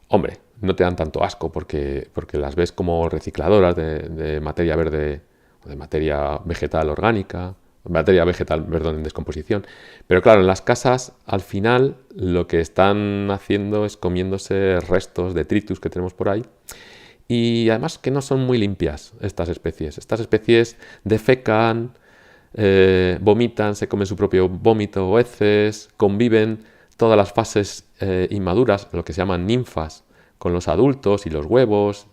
hombre, no te dan tanto asco porque las ves como recicladoras de materia verde, o de materia vegetal orgánica, materia vegetal, perdón, en descomposición. Pero claro, en las casas, al final, lo que están haciendo es comiéndose restos, detritus que tenemos por ahí. Y además que no son muy limpias estas especies. Estas especies defecan, vomitan, se comen su propio vómito o heces, conviven todas las fases inmaduras, lo que se llaman ninfas, con los adultos y los huevos.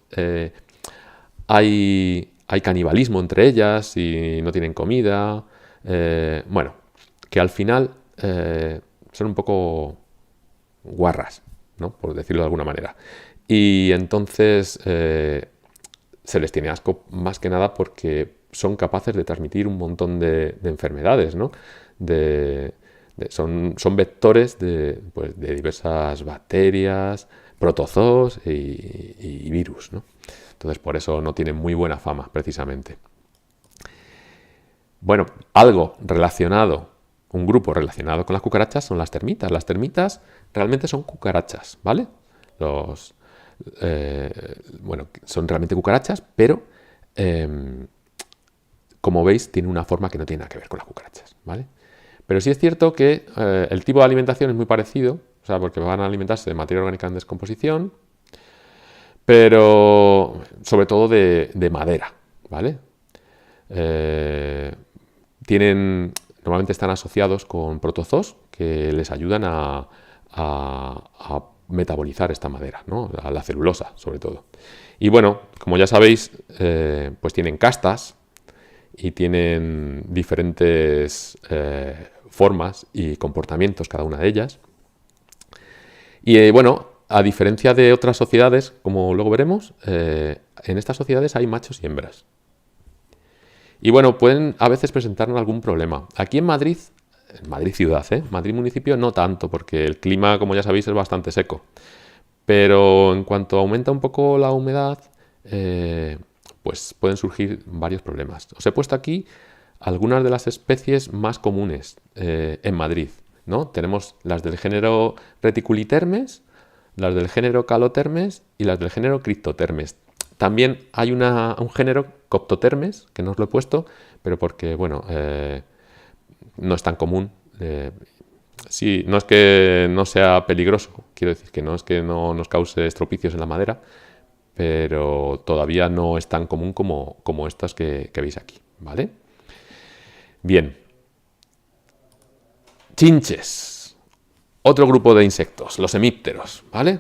Hay canibalismo entre ellas y no tienen comida. Bueno, que al final son un poco guarras, ¿no? Por decirlo de alguna manera. Y entonces se les tiene asco más que nada porque son capaces de transmitir un montón de enfermedades, ¿no? Son vectores pues, de diversas bacterias, protozoos y virus, ¿no? Entonces por eso no tienen muy buena fama, precisamente. Bueno, algo relacionado, un grupo relacionado con las cucarachas son las termitas. Las termitas realmente son cucarachas, ¿vale? Bueno, son realmente cucarachas, pero como veis tiene una forma que no tiene nada que ver con las cucarachas, ¿vale? Pero sí es cierto que el tipo de alimentación es muy parecido, o sea, porque van a alimentarse de materia orgánica en descomposición, pero sobre todo de madera, ¿vale? Normalmente están asociados con protozoos que les ayudan a metabolizar esta madera, ¿no? A la celulosa, sobre todo. Y bueno, como ya sabéis, pues tienen castas y tienen diferentes formas y comportamientos cada una de ellas. Y bueno, a diferencia de otras sociedades, como luego veremos, en estas sociedades hay machos y hembras. Y bueno, pueden a veces presentarnos algún problema. Aquí en Madrid ciudad, Madrid municipio no tanto, porque el clima, como ya sabéis, es bastante seco. Pero en cuanto aumenta un poco la humedad, pues pueden surgir varios problemas. Os he puesto aquí algunas de las especies más comunes en Madrid, ¿no? Tenemos las del género Reticulitermes, las del género Calotermes y las del género Cryptotermes. También hay un género Coptotermes, que no os lo he puesto, pero porque, bueno, no es tan común. Sí, no es que no sea peligroso, quiero decir que no es que no nos cause estropicios en la madera, pero todavía no es tan común como estas que veis aquí, ¿vale? Bien. Chinches. Otro grupo de insectos, los hemípteros, ¿vale?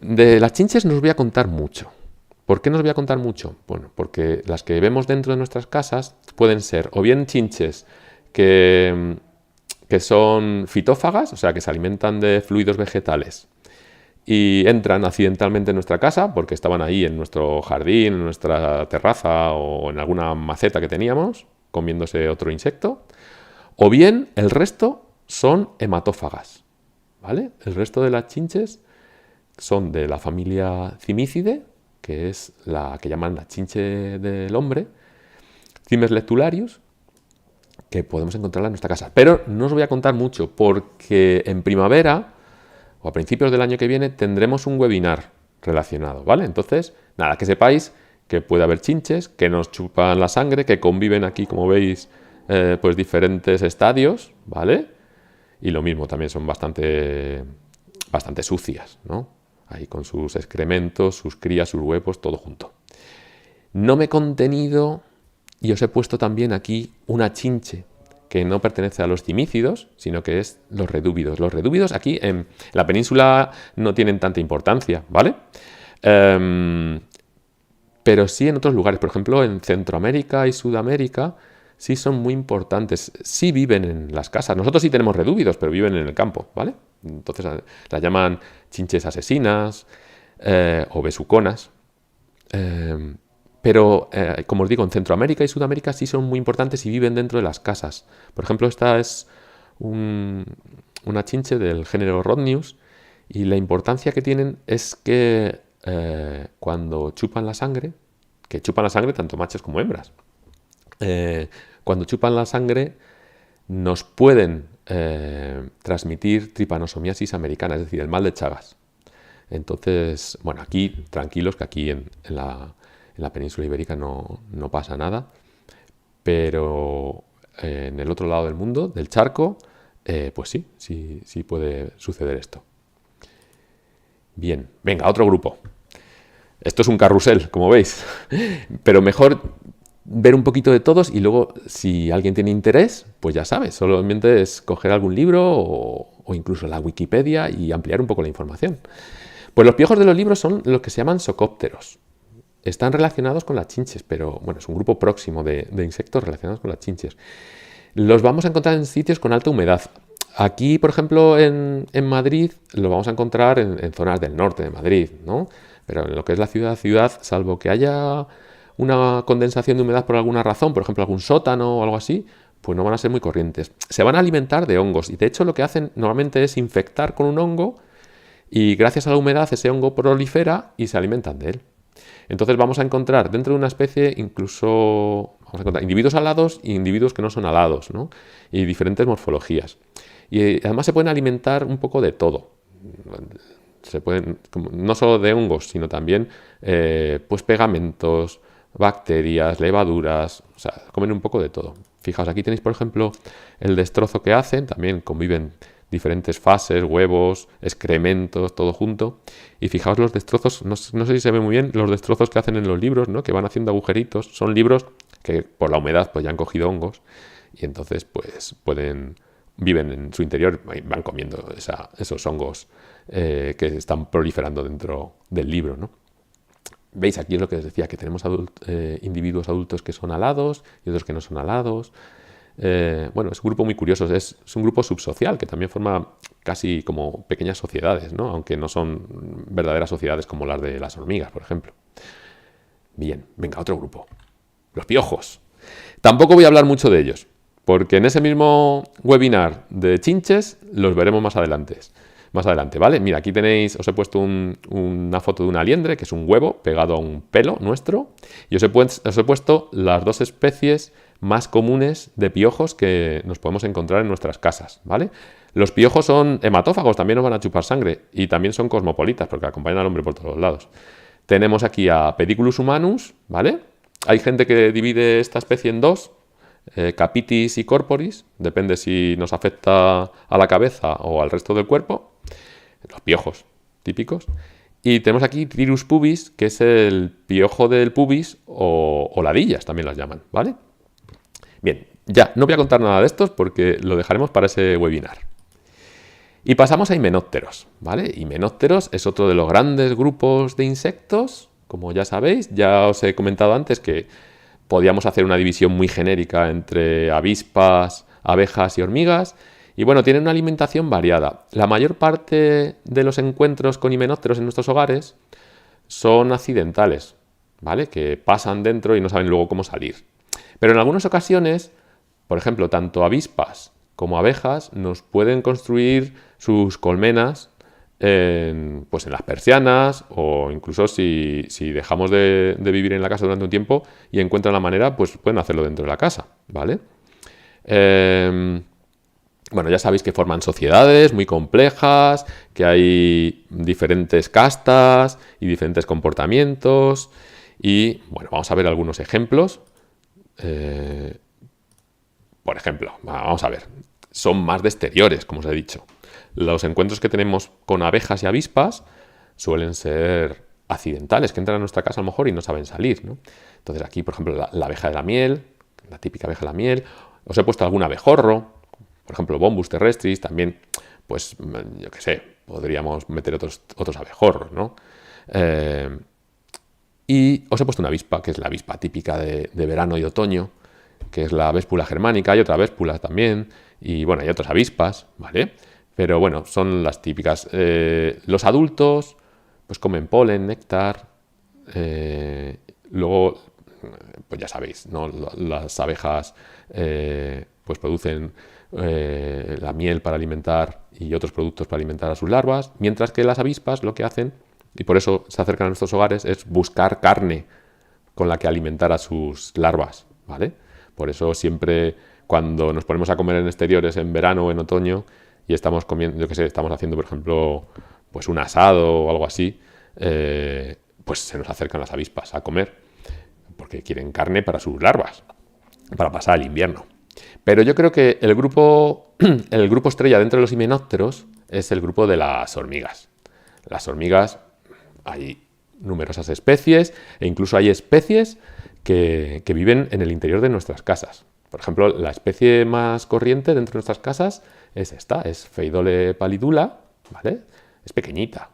De las chinches nos voy a contar mucho. ¿Por qué nos voy a contar mucho? Bueno, porque las que vemos dentro de nuestras casas pueden ser o bien chinches que son fitófagas, o sea, que se alimentan de fluidos vegetales y entran accidentalmente en nuestra casa porque estaban ahí en nuestro jardín, en nuestra terraza o en alguna maceta que teníamos, comiéndose otro insecto. O bien el resto son hematófagas, ¿vale? El resto de las chinches son de la familia Cimicidae, que es la que llaman la chinche del hombre, Cimes lectularius, que podemos encontrarla en nuestra casa. Pero no os voy a contar mucho, porque en primavera o a principios del año que viene tendremos un webinar relacionado, ¿vale? Entonces, nada, que sepáis que puede haber chinches, que nos chupan la sangre, que conviven aquí, como veis, pues diferentes estadios, ¿vale? Y lo mismo, también son bastante sucias, ¿no? Ahí con sus excrementos, sus crías, sus huevos, todo junto. No me he contenido y os he puesto también aquí una chinche que no pertenece a los cimícidos, sino que es los redúvidos. Los redúvidos aquí en la península no tienen tanta importancia, ¿vale? Pero sí en otros lugares, por ejemplo en Centroamérica y Sudamérica, sí son muy importantes, sí viven en las casas. Nosotros sí tenemos redúvidos, pero viven en el campo, ¿vale? Entonces las llaman chinches asesinas o besuconas. Pero, como os digo, en Centroamérica y Sudamérica sí son muy importantes y viven dentro de las casas. Por ejemplo, esta es una chinche del género Rhodnius y la importancia que tienen es que cuando chupan la sangre, que chupan la sangre tanto machos como hembras, cuando chupan la sangre nos pueden transmitir tripanosomiasis americana, es decir, el mal de Chagas. Entonces, bueno, aquí tranquilos que aquí en la península ibérica no pasa nada, pero en el otro lado del mundo, del charco, pues sí puede suceder esto. Bien, venga, otro grupo. Esto es un carrusel, como veis, pero mejor ver un poquito de todos y luego, si alguien tiene interés, pues ya sabes, solamente es coger algún libro o incluso la Wikipedia y ampliar un poco la información. Pues los piojos de los libros son los que se llaman socópteros. Están relacionados con las chinches, pero bueno, es un grupo próximo de insectos relacionados con las chinches. Los vamos a encontrar en sitios con alta humedad. Aquí, por ejemplo, en Madrid, los vamos a encontrar en zonas del norte de Madrid, ¿no? Pero en lo que es la ciudad, salvo que haya una condensación de humedad por alguna razón, por ejemplo, algún sótano o algo así, pues no van a ser muy corrientes. Se van a alimentar de hongos y de hecho lo que hacen normalmente es infectar con un hongo y gracias a la humedad ese hongo prolifera y se alimentan de él. Entonces vamos a encontrar dentro de una especie incluso individuos alados e individuos que no son alados, ¿no? Y diferentes morfologías. Y además se pueden alimentar un poco de todo. Se pueden, no solo de hongos, sino también pues pegamentos, bacterias, levaduras, o sea, comen un poco de todo. Fijaos, aquí tenéis por ejemplo el destrozo que hacen, también conviven diferentes fases, huevos, excrementos, todo junto. Y fijaos los destrozos, no sé si se ve muy bien, los destrozos que hacen en los libros, ¿no? Que van haciendo agujeritos. Son libros que por la humedad pues ya han cogido hongos y entonces pues viven en su interior y van comiendo esos hongos que están proliferando dentro del libro, ¿no? Veis, aquí es lo que os decía, que tenemos individuos adultos que son alados y otros que no son alados. Bueno, es un grupo muy curioso, es un grupo subsocial que también forma casi como pequeñas sociedades, ¿no? Aunque no son verdaderas sociedades como las de las hormigas, por ejemplo. Bien, venga, otro grupo. Los piojos. Tampoco voy a hablar mucho de ellos, porque en ese mismo webinar de chinches los veremos más adelante, ¿vale? Mira, aquí tenéis, os he puesto una foto de una liendre, que es un huevo pegado a un pelo nuestro, y os he puesto las dos especies más comunes de piojos que nos podemos encontrar en nuestras casas, ¿vale? Los piojos son hematófagos, también nos van a chupar sangre y también son cosmopolitas porque acompañan al hombre por todos lados. Tenemos aquí a Pediculus humanus, ¿vale? Hay gente que divide esta especie en dos, capitis y corporis, depende si nos afecta a la cabeza o al resto del cuerpo, los piojos típicos. Y tenemos aquí Trirus pubis, que es el piojo del pubis o ladillas, también las llaman, ¿vale? Bien, ya, no voy a contar nada de estos porque lo dejaremos para ese webinar. Y pasamos a himenópteros, ¿vale? Himenópteros es otro de los grandes grupos de insectos, como ya sabéis. Ya os he comentado antes que podíamos hacer una división muy genérica entre avispas, abejas y hormigas. Y bueno, tienen una alimentación variada. La mayor parte de los encuentros con himenópteros en nuestros hogares son accidentales, ¿vale? Que pasan dentro y no saben luego cómo salir. Pero en algunas ocasiones, por ejemplo, tanto avispas como abejas nos pueden construir sus colmenas pues en las persianas, o incluso si dejamos de vivir en la casa durante un tiempo y encuentran la manera, pues pueden hacerlo dentro de la casa, ¿vale? Bueno, ya sabéis que forman sociedades muy complejas, que hay diferentes castas y diferentes comportamientos. Y bueno, vamos a ver algunos ejemplos. Por ejemplo, vamos a ver, son más de exteriores, como os he dicho. Los encuentros que tenemos con abejas y avispas suelen ser accidentales, que entran a nuestra casa a lo mejor y no saben salir, ¿no? Entonces aquí, por ejemplo, la abeja de la miel, la típica abeja de la miel. Os he puesto algún abejorro, por ejemplo, Bombus terrestris, también, pues, yo qué sé, podríamos meter otros abejorros, ¿no? Y os he puesto una avispa, que es la avispa típica de verano y otoño, que es la Véspula germánica. Hay otra véspula también, y bueno, hay otras avispas, ¿vale? Pero bueno, son las típicas. Los adultos, pues comen polen, néctar, luego, pues ya sabéis, ¿no? Las abejas pues producen la miel para alimentar y otros productos para alimentar a sus larvas, mientras que las avispas lo que hacen, y por eso se acercan a nuestros hogares, es buscar carne con la que alimentar a sus larvas, ¿vale? Por eso siempre cuando nos ponemos a comer en exteriores en verano o en otoño y estamos comiendo, yo qué sé, estamos haciendo por ejemplo pues un asado o algo así, pues se nos acercan las avispas a comer porque quieren carne para sus larvas, para pasar el invierno. Pero yo creo que el grupo estrella dentro de los himenópteros es el grupo de las hormigas. Las hormigas, hay numerosas especies e incluso hay especies que viven en el interior de nuestras casas. Por ejemplo, la especie más corriente dentro de nuestras casas es esta, es Pheidole pallidula, ¿vale? Es pequeñita,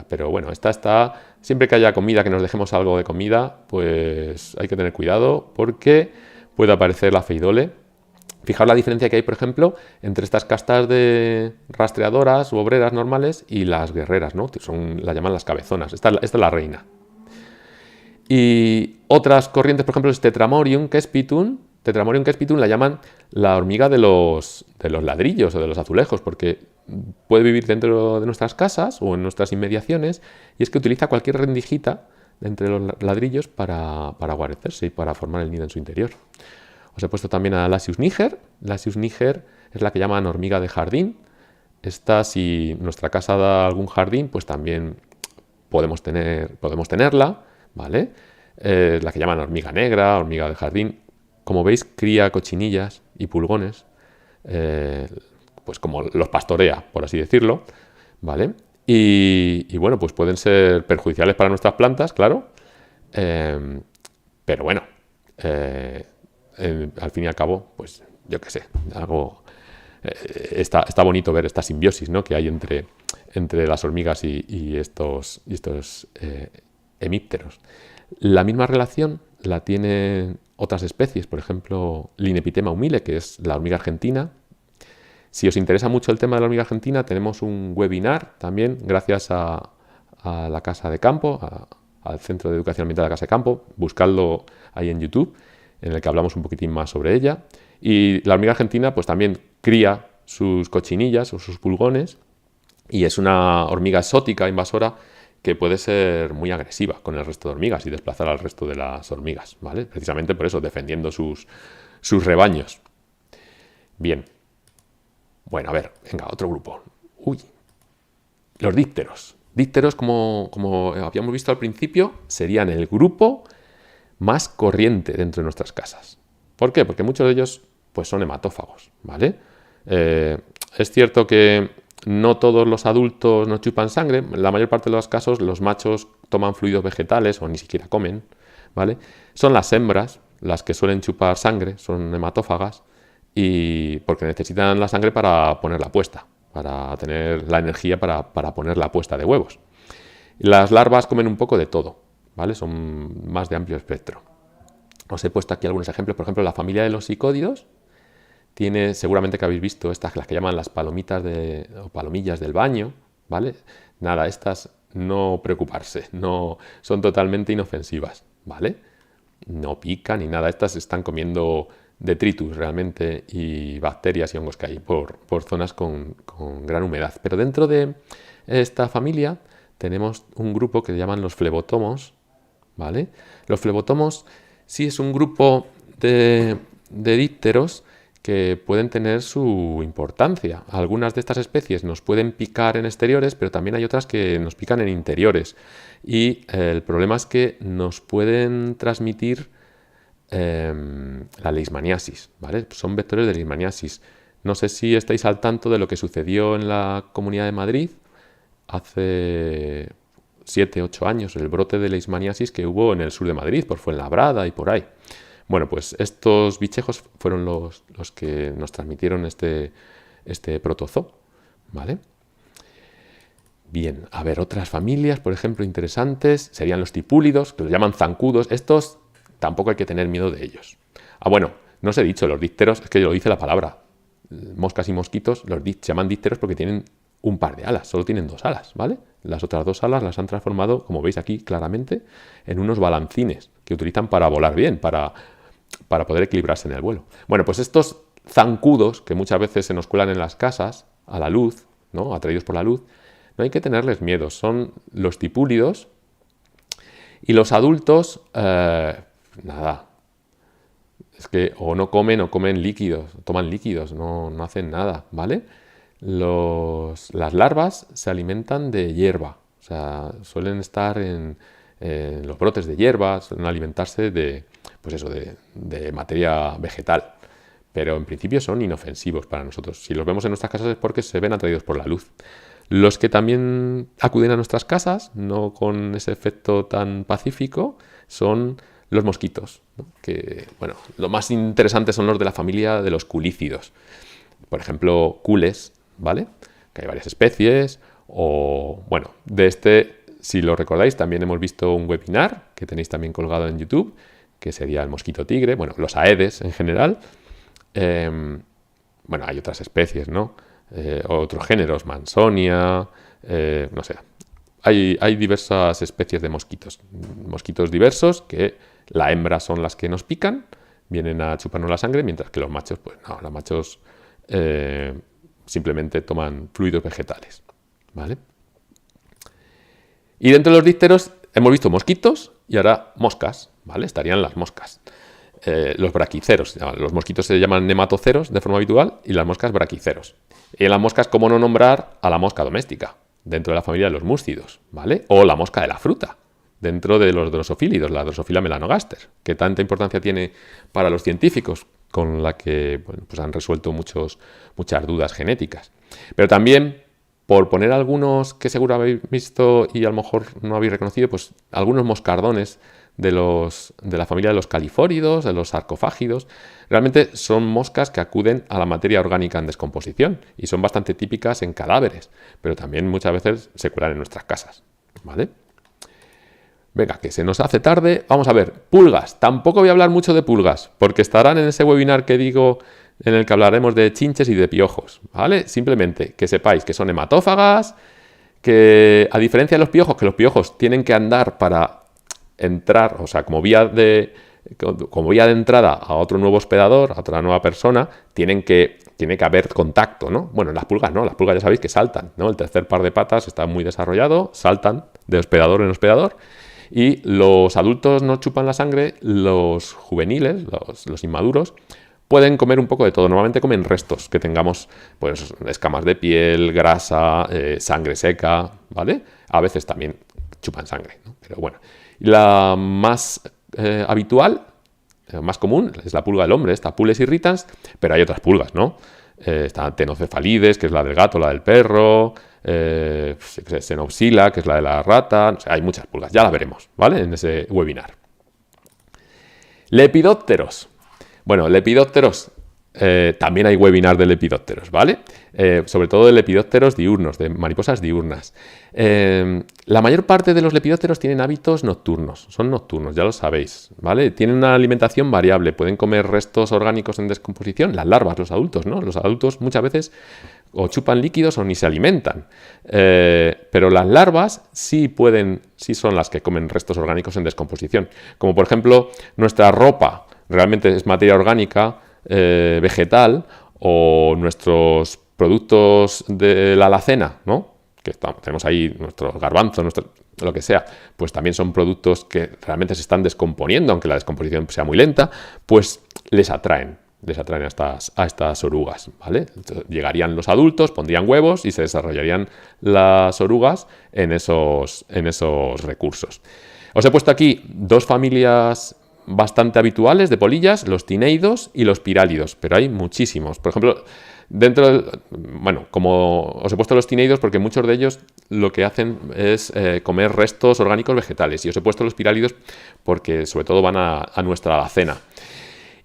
pero bueno, esta está, siempre que haya comida, que nos dejemos algo de comida, pues hay que tener cuidado porque puede aparecer la Pheidole. Fijaos la diferencia que hay, por ejemplo, entre estas castas de rastreadoras u obreras normales y las guerreras, ¿no? La llaman las cabezonas. Esta es la reina. Y otras corrientes, por ejemplo, es Tetramorium cespitum. Tetramorium cespitum la llaman la hormiga de los ladrillos o de los azulejos, porque puede vivir dentro de nuestras casas o en nuestras inmediaciones, y es que utiliza cualquier rendijita de entre los ladrillos para guarecerse y para formar el nido en su interior. Os he puesto también a Lasius niger. Lasius niger es la que llaman hormiga de jardín. Esta, si nuestra casa da algún jardín, pues también podemos tenerla, ¿vale? La que llaman hormiga negra, hormiga de jardín. Como veis, cría cochinillas y pulgones, pues como los pastorea, por así decirlo, ¿vale? Y bueno, pues pueden ser perjudiciales para nuestras plantas, claro, pero bueno, al fin y al cabo, pues yo qué sé, algo está bonito ver esta simbiosis, ¿no?, que hay entre las hormigas y estos hemípteros. La misma relación la tienen otras especies, por ejemplo, Linepitema humile, que es la hormiga argentina. Si os interesa mucho el tema de la hormiga argentina, tenemos un webinar también, gracias a la Casa de Campo, al Centro de Educación Ambiental de la Casa de Campo. Buscadlo ahí en YouTube, en el que hablamos un poquitín más sobre ella. Y la hormiga argentina pues también cría sus cochinillas o sus pulgones, y es una hormiga exótica, invasora, que puede ser muy agresiva con el resto de hormigas y desplazar al resto de las hormigas, ¿vale? Precisamente por eso, defendiendo sus rebaños. Bien. Bueno, a ver, venga, otro grupo. Uy, los dípteros. Dípteros, como habíamos visto al principio, serían el grupo más corriente dentro de nuestras casas. ¿Por qué? Porque muchos de ellos pues, son hematófagos, ¿vale? Es cierto que no todos los adultos no chupan sangre. En la mayor parte de los casos los machos toman fluidos vegetales o ni siquiera comen, ¿vale? Son las hembras las que suelen chupar sangre, son hematófagas, y porque necesitan la sangre para ponerla puesta, para tener la energía para poner la puesta de huevos. Las larvas comen un poco de todo, ¿vale? Son más de amplio espectro. Os he puesto aquí algunos ejemplos. Por ejemplo, la familia de los psicódidos tiene, seguramente que habéis visto, estas las que llaman las palomitas o palomillas del baño, ¿vale? Nada, estas no preocuparse, no son totalmente inofensivas, ¿vale? No pican ni nada, estas están comiendo detritus realmente y bacterias y hongos que hay por zonas con gran humedad. Pero dentro de esta familia tenemos un grupo que se llaman los flebotomos, ¿vale? Los flebotomos sí es un grupo de dípteros que pueden tener su importancia. Algunas de estas especies nos pueden picar en exteriores, pero también hay otras que nos pican en interiores. Y el problema es que nos pueden transmitir la leishmaniasis, ¿vale? Son vectores de leishmaniasis. No sé si estáis al tanto de lo que sucedió en la Comunidad de Madrid hace 7, 8 años, el brote de leishmaniasis que hubo en el sur de Madrid, por Fuenlabrada y por ahí. Bueno, pues estos bichejos fueron los que nos transmitieron este protozoo, ¿vale? Bien, a ver, otras familias, por ejemplo, interesantes, serían los tipúlidos, que los llaman zancudos. Estos tampoco hay que tener miedo de ellos. Ah, bueno, no os he dicho, los dípteros, es que lo dice la palabra. Moscas y mosquitos se llaman dípteros porque tienen un par de alas, solo tienen 2 alas, ¿vale? Las otras 2 alas las han transformado, como veis aquí claramente, en unos balancines que utilizan para volar bien, para poder equilibrarse en el vuelo. Bueno, pues estos zancudos, que muchas veces se nos cuelan en las casas, a la luz, ¿no? Atraídos por la luz, no hay que tenerles miedo. Son los tipúlidos y los adultos, nada. Es que o no comen líquidos, toman líquidos, no hacen nada, ¿vale? Las larvas se alimentan de hierba, o sea, suelen estar en los brotes de hierba, suelen alimentarse de materia vegetal, pero en principio son inofensivos para nosotros. Si los vemos en nuestras casas es porque se ven atraídos por la luz. Los que también acuden a nuestras casas, no con ese efecto tan pacífico, son los mosquitos, ¿no? Que, bueno, lo más interesante son los de la familia de los culícidos. Por ejemplo, cules, ¿vale? Que hay varias especies, o, bueno, si lo recordáis, también hemos visto un webinar que tenéis también colgado en YouTube, que sería el mosquito tigre, bueno, los aedes en general. Bueno, hay otras especies, ¿no? Otros géneros, Mansonia, no sé. Hay diversas especies de mosquitos diversos que la hembra son las que nos pican, vienen a chuparnos la sangre, mientras que los machos, pues no, los machos simplemente toman fluidos vegetales, ¿vale? Y dentro de los dípteros hemos visto mosquitos y ahora moscas, ¿vale? Estarían las moscas. Los braquiceros, los mosquitos se llaman nematoceros de forma habitual y las moscas braquiceros. Y en las moscas, ¿cómo no nombrar a la mosca doméstica? Dentro de la familia de los múscidos, ¿vale? O la mosca de la fruta, dentro de los drosofílidos, la Drosophila melanogaster, que tanta importancia tiene para los científicos, con la que bueno, pues han resuelto muchas dudas genéticas. Pero también, por poner algunos que seguro habéis visto y a lo mejor no habéis reconocido, pues algunos moscardones de la familia de los califóridos, de los sarcofágidos. Realmente son moscas que acuden a la materia orgánica en descomposición y son bastante típicas en cadáveres, pero también muchas veces se cuelan en nuestras casas, ¿vale? Venga, que se nos hace tarde. Vamos a ver, pulgas. Tampoco voy a hablar mucho de pulgas, porque estarán en ese webinar que digo, en el que hablaremos de chinches y de piojos, ¿vale? Simplemente que sepáis que son hematófagas, que a diferencia de los piojos, que los piojos tienen que andar para entrar, o sea, como vía de entrada a otro nuevo hospedador, a otra nueva persona, tiene que haber contacto, ¿no? Bueno, las pulgas no, las pulgas ya sabéis que saltan, ¿no? El tercer par de patas está muy desarrollado, saltan de hospedador en hospedador, y los adultos no chupan la sangre, los juveniles, los inmaduros, pueden comer un poco de todo. Normalmente comen restos que tengamos, pues, escamas de piel, grasa, sangre seca, ¿vale? A veces también chupan sangre, ¿no? Pero bueno. La más habitual, más común, es la pulga del hombre, esta Pules irritans, pero hay otras pulgas, ¿no? Está Tenocefalides, que es la del gato, la del perro, Xenopsila, que es la de la rata, no sé, hay muchas pulgas, ya las veremos, ¿vale? En ese webinar. Lepidópteros. Bueno, lepidópteros, también hay webinar de lepidópteros, ¿vale? Sobre todo de lepidópteros diurnos, de mariposas diurnas. La mayor parte de los lepidópteros tienen hábitos nocturnos, son nocturnos, ya lo sabéis, ¿vale? Tienen una alimentación variable, pueden comer restos orgánicos en descomposición, las larvas, los adultos, ¿no? Los adultos muchas veces o chupan líquidos o ni se alimentan, pero las larvas sí son las que comen restos orgánicos en descomposición, como por ejemplo nuestra ropa realmente es materia orgánica vegetal, o nuestros productos de la alacena, ¿no? que tenemos ahí nuestros garbanzos, lo que sea, pues también son productos que realmente se están descomponiendo, aunque la descomposición sea muy lenta, pues les atraen a estas orugas, ¿vale? Entonces, llegarían los adultos, pondrían huevos y se desarrollarían las orugas en esos recursos. Os he puesto aquí dos familias bastante habituales de polillas, los tineidos y los pirálidos, pero hay muchísimos. Por ejemplo, como os he puesto los tineidos porque muchos de ellos lo que hacen es comer restos orgánicos vegetales, y os he puesto los pirálidos porque sobre todo van a nuestra alacena.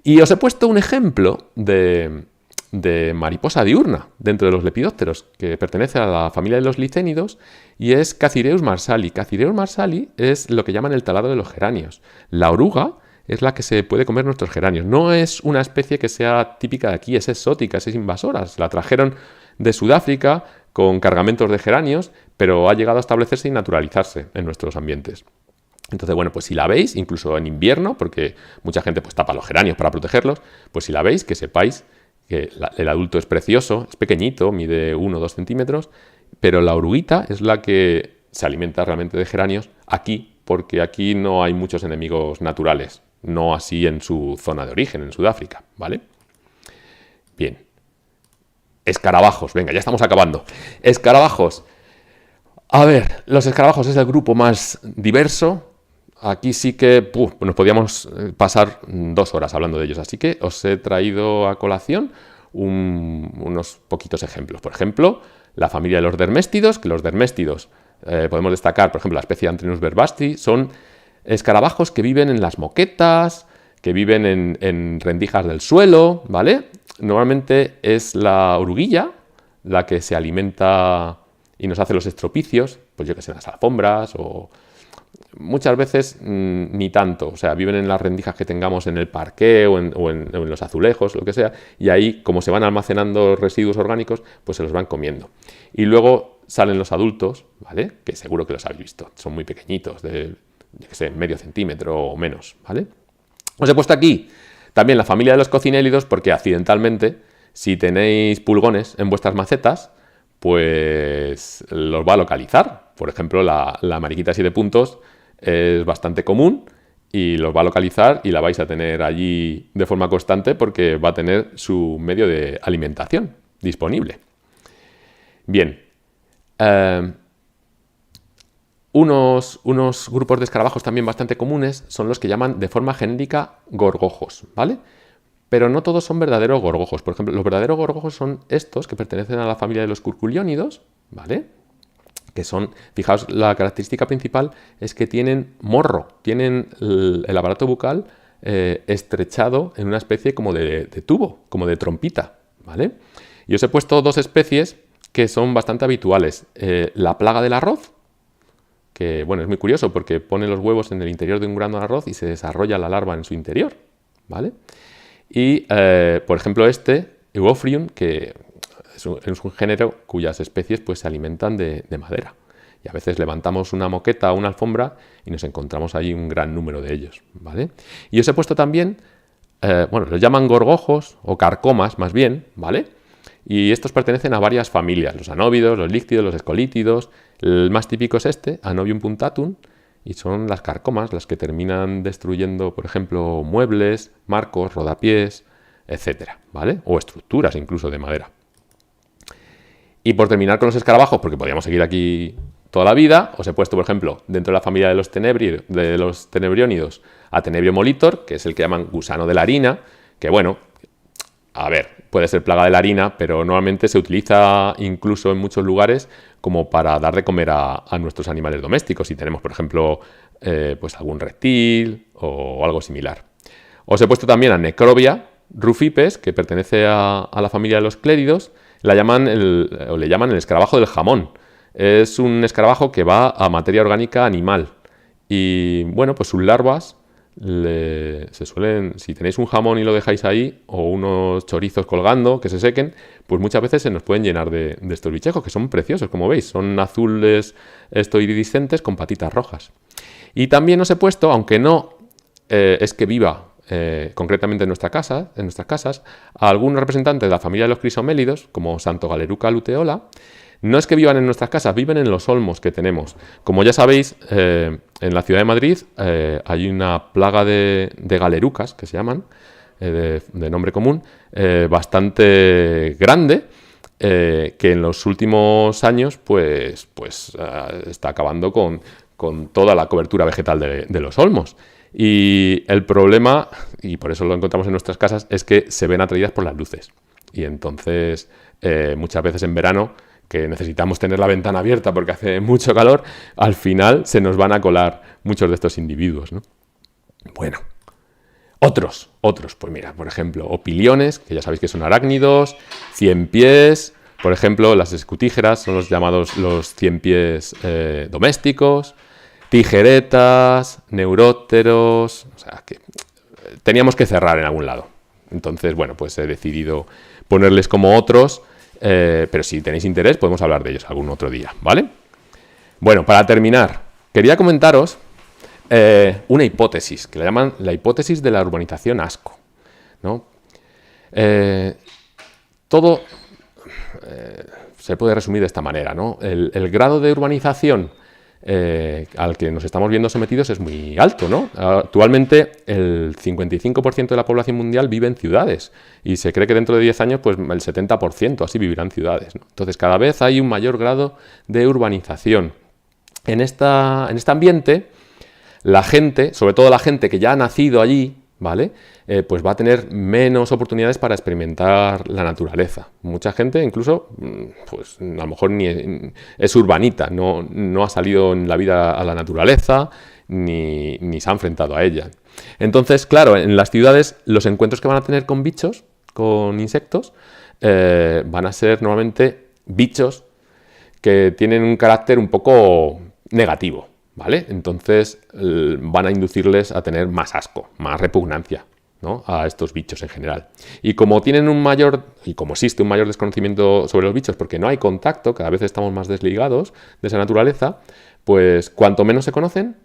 Y os he puesto un ejemplo de mariposa diurna dentro de los lepidópteros, que pertenece a la familia de los licénidos y es Cacireus marsali. Cacireus marsali es lo que llaman el taladro de los geranios. La oruga es la que se puede comer nuestros geranios. No es una especie que sea típica de aquí, es exótica, es invasora. La trajeron de Sudáfrica con cargamentos de geranios, pero ha llegado a establecerse y naturalizarse en nuestros ambientes. Entonces, bueno, pues si la veis, incluso en invierno, porque mucha gente pues tapa los geranios para protegerlos, pues si la veis, que sepáis que el adulto es precioso, es pequeñito, mide 1 o 2 centímetros, pero la oruguita es la que se alimenta realmente de geranios aquí, porque aquí no hay muchos enemigos naturales, no así en su zona de origen, en Sudáfrica, ¿vale? Bien. Escarabajos, venga, ya estamos acabando. Escarabajos. A ver, los escarabajos es el grupo más diverso. Aquí sí que nos podíamos pasar 2 horas hablando de ellos, así que os he traído a colación unos poquitos ejemplos. Por ejemplo, la familia de los derméstidos, que los derméstidos podemos destacar, por ejemplo, la especie Antrinus verbasti, son escarabajos que viven en las moquetas, que viven en rendijas del suelo, ¿vale? Normalmente es la oruguilla la que se alimenta y nos hace los estropicios, pues yo que sé, en las alfombras o... Muchas veces ni tanto, o sea, viven en las rendijas que tengamos en el parqué o en los azulejos, lo que sea, y ahí, como se van almacenando residuos orgánicos, pues se los van comiendo. Y luego salen los adultos, ¿vale? Que seguro que los habéis visto, son muy pequeñitos, de, yo que sé, medio centímetro o menos, ¿vale? Os he puesto aquí también la familia de los cocinélidos porque accidentalmente, si tenéis pulgones en vuestras macetas, pues los va a localizar. Por ejemplo, la mariquita 7 puntos es bastante común y los va a localizar y la vais a tener allí de forma constante porque va a tener su medio de alimentación disponible. Bien. Unos grupos de escarabajos también bastante comunes son los que llaman de forma genérica gorgojos, ¿vale? Pero no todos son verdaderos gorgojos. Por ejemplo, los verdaderos gorgojos son estos que pertenecen a la familia de los curculiónidos, ¿vale? Que son, fijaos, la característica principal es que tienen morro, tienen el aparato bucal estrechado en una especie como de tubo, como de trompita, ¿vale? Y os he puesto 2 especies que son bastante habituales. La plaga del arroz, que bueno, es muy curioso porque pone los huevos en el interior de un grano de arroz y se desarrolla la larva en su interior, ¿vale? Y, por ejemplo, Euphorbia, que es un género cuyas especies pues, se alimentan de madera. Y a veces levantamos una moqueta o una alfombra y nos encontramos ahí un gran número de ellos, ¿vale? Y os he puesto también, los llaman gorgojos o carcomas más bien, ¿vale? Y estos pertenecen a varias familias, los anóbidos, los líctidos, los escolítidos. El más típico es Anobium puntatum, y son las carcomas las que terminan destruyendo, por ejemplo, muebles, marcos, rodapiés, etcétera, ¿vale? O estructuras incluso de madera. Y por terminar con los escarabajos, porque podríamos seguir aquí toda la vida, os he puesto, por ejemplo, dentro de la familia de los tenebriónidos, a Tenebrio molitor, que es el que llaman gusano de la harina, que bueno, a ver, puede ser plaga de la harina, pero normalmente se utiliza incluso en muchos lugares como para dar de comer a nuestros animales domésticos, si tenemos, por ejemplo, pues algún reptil o algo similar. Os he puesto también a Necrobia rufipes, que pertenece a la familia de los cléridos, le llaman el escarabajo del jamón. Es un escarabajo que va a materia orgánica animal. Y bueno, pues sus larvas se suelen, si tenéis un jamón y lo dejáis ahí, o unos chorizos colgando que se sequen, pues muchas veces se nos pueden llenar de estos bichejos, que son preciosos, como veis. Son azules iridiscentes con patitas rojas. Y también os he puesto, aunque no es que viva concretamente en nuestras casas, a algunos representantes de la familia de los crisomélidos, como Santo Galeruca luteola, no es que vivan en nuestras casas, viven en los olmos que tenemos. Como ya sabéis, en la ciudad de Madrid hay una plaga de galerucas, que se llaman, de nombre común, bastante grande, que en los últimos años pues está acabando con toda la cobertura vegetal de los olmos. Y el problema, y por eso lo encontramos en nuestras casas, es que se ven atraídas por las luces. Y entonces, muchas veces en verano, que necesitamos tener la ventana abierta porque hace mucho calor, al final se nos van a colar muchos de estos individuos, ¿no? Bueno, otros, pues mira, por ejemplo, opiliones, que ya sabéis que son arácnidos, ciempiés, por ejemplo, las escutígeras son los llamados los ciempiés domésticos, tijeretas, neurópteros, o sea, que teníamos que cerrar en algún lado. Entonces, bueno, pues he decidido ponerles como otros, pero si tenéis interés podemos hablar de ellos algún otro día, ¿vale? Bueno, para terminar, quería comentaros una hipótesis, que la llaman la hipótesis de la urbanización asco, ¿no? Todo se puede resumir de esta manera, ¿no? El grado de urbanización al que nos estamos viendo sometidos es muy alto, ¿no? Actualmente el 55% de la población mundial vive en ciudades y se cree que dentro de 10 años pues el 70% así vivirán en ciudades, ¿no? Entonces cada vez hay un mayor grado de urbanización. En este ambiente, la gente, sobre todo la gente que ya ha nacido allí, ¿vale? Pues va a tener menos oportunidades para experimentar la naturaleza. Mucha gente incluso, pues a lo mejor ni es urbanita, no ha salido en la vida a la naturaleza, ni se ha enfrentado a ella. Entonces, claro, en las ciudades los encuentros que van a tener con bichos, con insectos, van a ser normalmente bichos que tienen un carácter un poco negativo, ¿vale? Entonces van a inducirles a tener más asco, más repugnancia, ¿no? A estos bichos en general. Y como existe un mayor desconocimiento sobre los bichos porque no hay contacto, cada vez estamos más desligados de esa naturaleza, pues cuanto menos se conocen,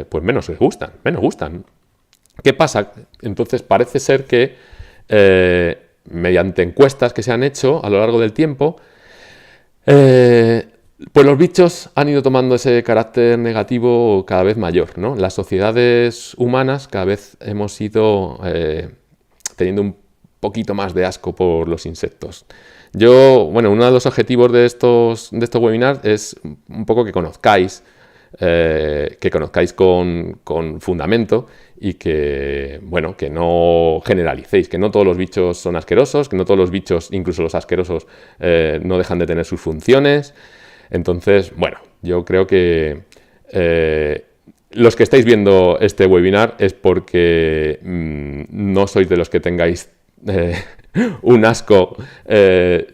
pues menos gustan. ¿Qué pasa? Entonces parece ser que mediante encuestas que se han hecho a lo largo del tiempo, pues los bichos han ido tomando ese carácter negativo cada vez mayor, ¿no? Las sociedades humanas cada vez hemos ido teniendo un poquito más de asco por los insectos. Uno de los objetivos de estos webinars es un poco que conozcáis con fundamento y que no generalicéis, que no todos los bichos son asquerosos, que no todos los bichos, incluso los asquerosos, no dejan de tener sus funciones. Entonces, bueno, yo creo que los que estáis viendo este webinar es porque no sois de los que tengáis un asco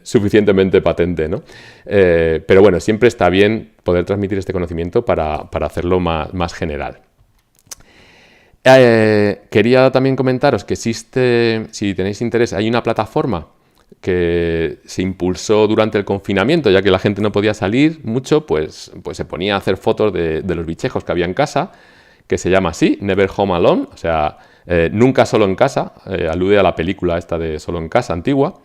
suficientemente patente, ¿no? Pero bueno, siempre está bien poder transmitir este conocimiento para hacerlo más general. Quería también comentaros que existe, si tenéis interés, hay una plataforma que se impulsó durante el confinamiento, ya que la gente no podía salir mucho, pues se ponía a hacer fotos de los bichejos que había en casa, que se llama así, Never Home Alone, o sea, nunca solo en casa, alude a la película esta de Solo en Casa, antigua.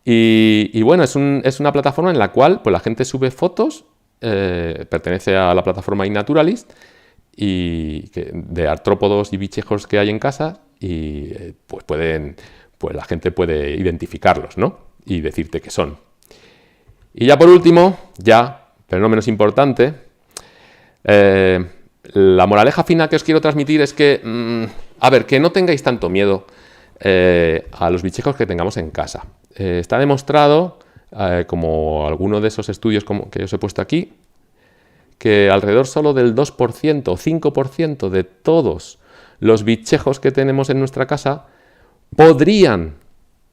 Y bueno, es una plataforma en la cual pues, la gente sube fotos, pertenece a la plataforma iNaturalist, de artrópodos y bichejos que hay en casa, y pues la gente puede identificarlos, ¿no? Y decirte qué son. Y ya por último, pero no menos importante, la moraleja final que os quiero transmitir es que, que no tengáis tanto miedo a los bichejos que tengamos en casa. Está demostrado, como alguno de esos estudios que os he puesto aquí, que alrededor solo del 2% o 5% de todos los bichejos que tenemos en nuestra casa podrían,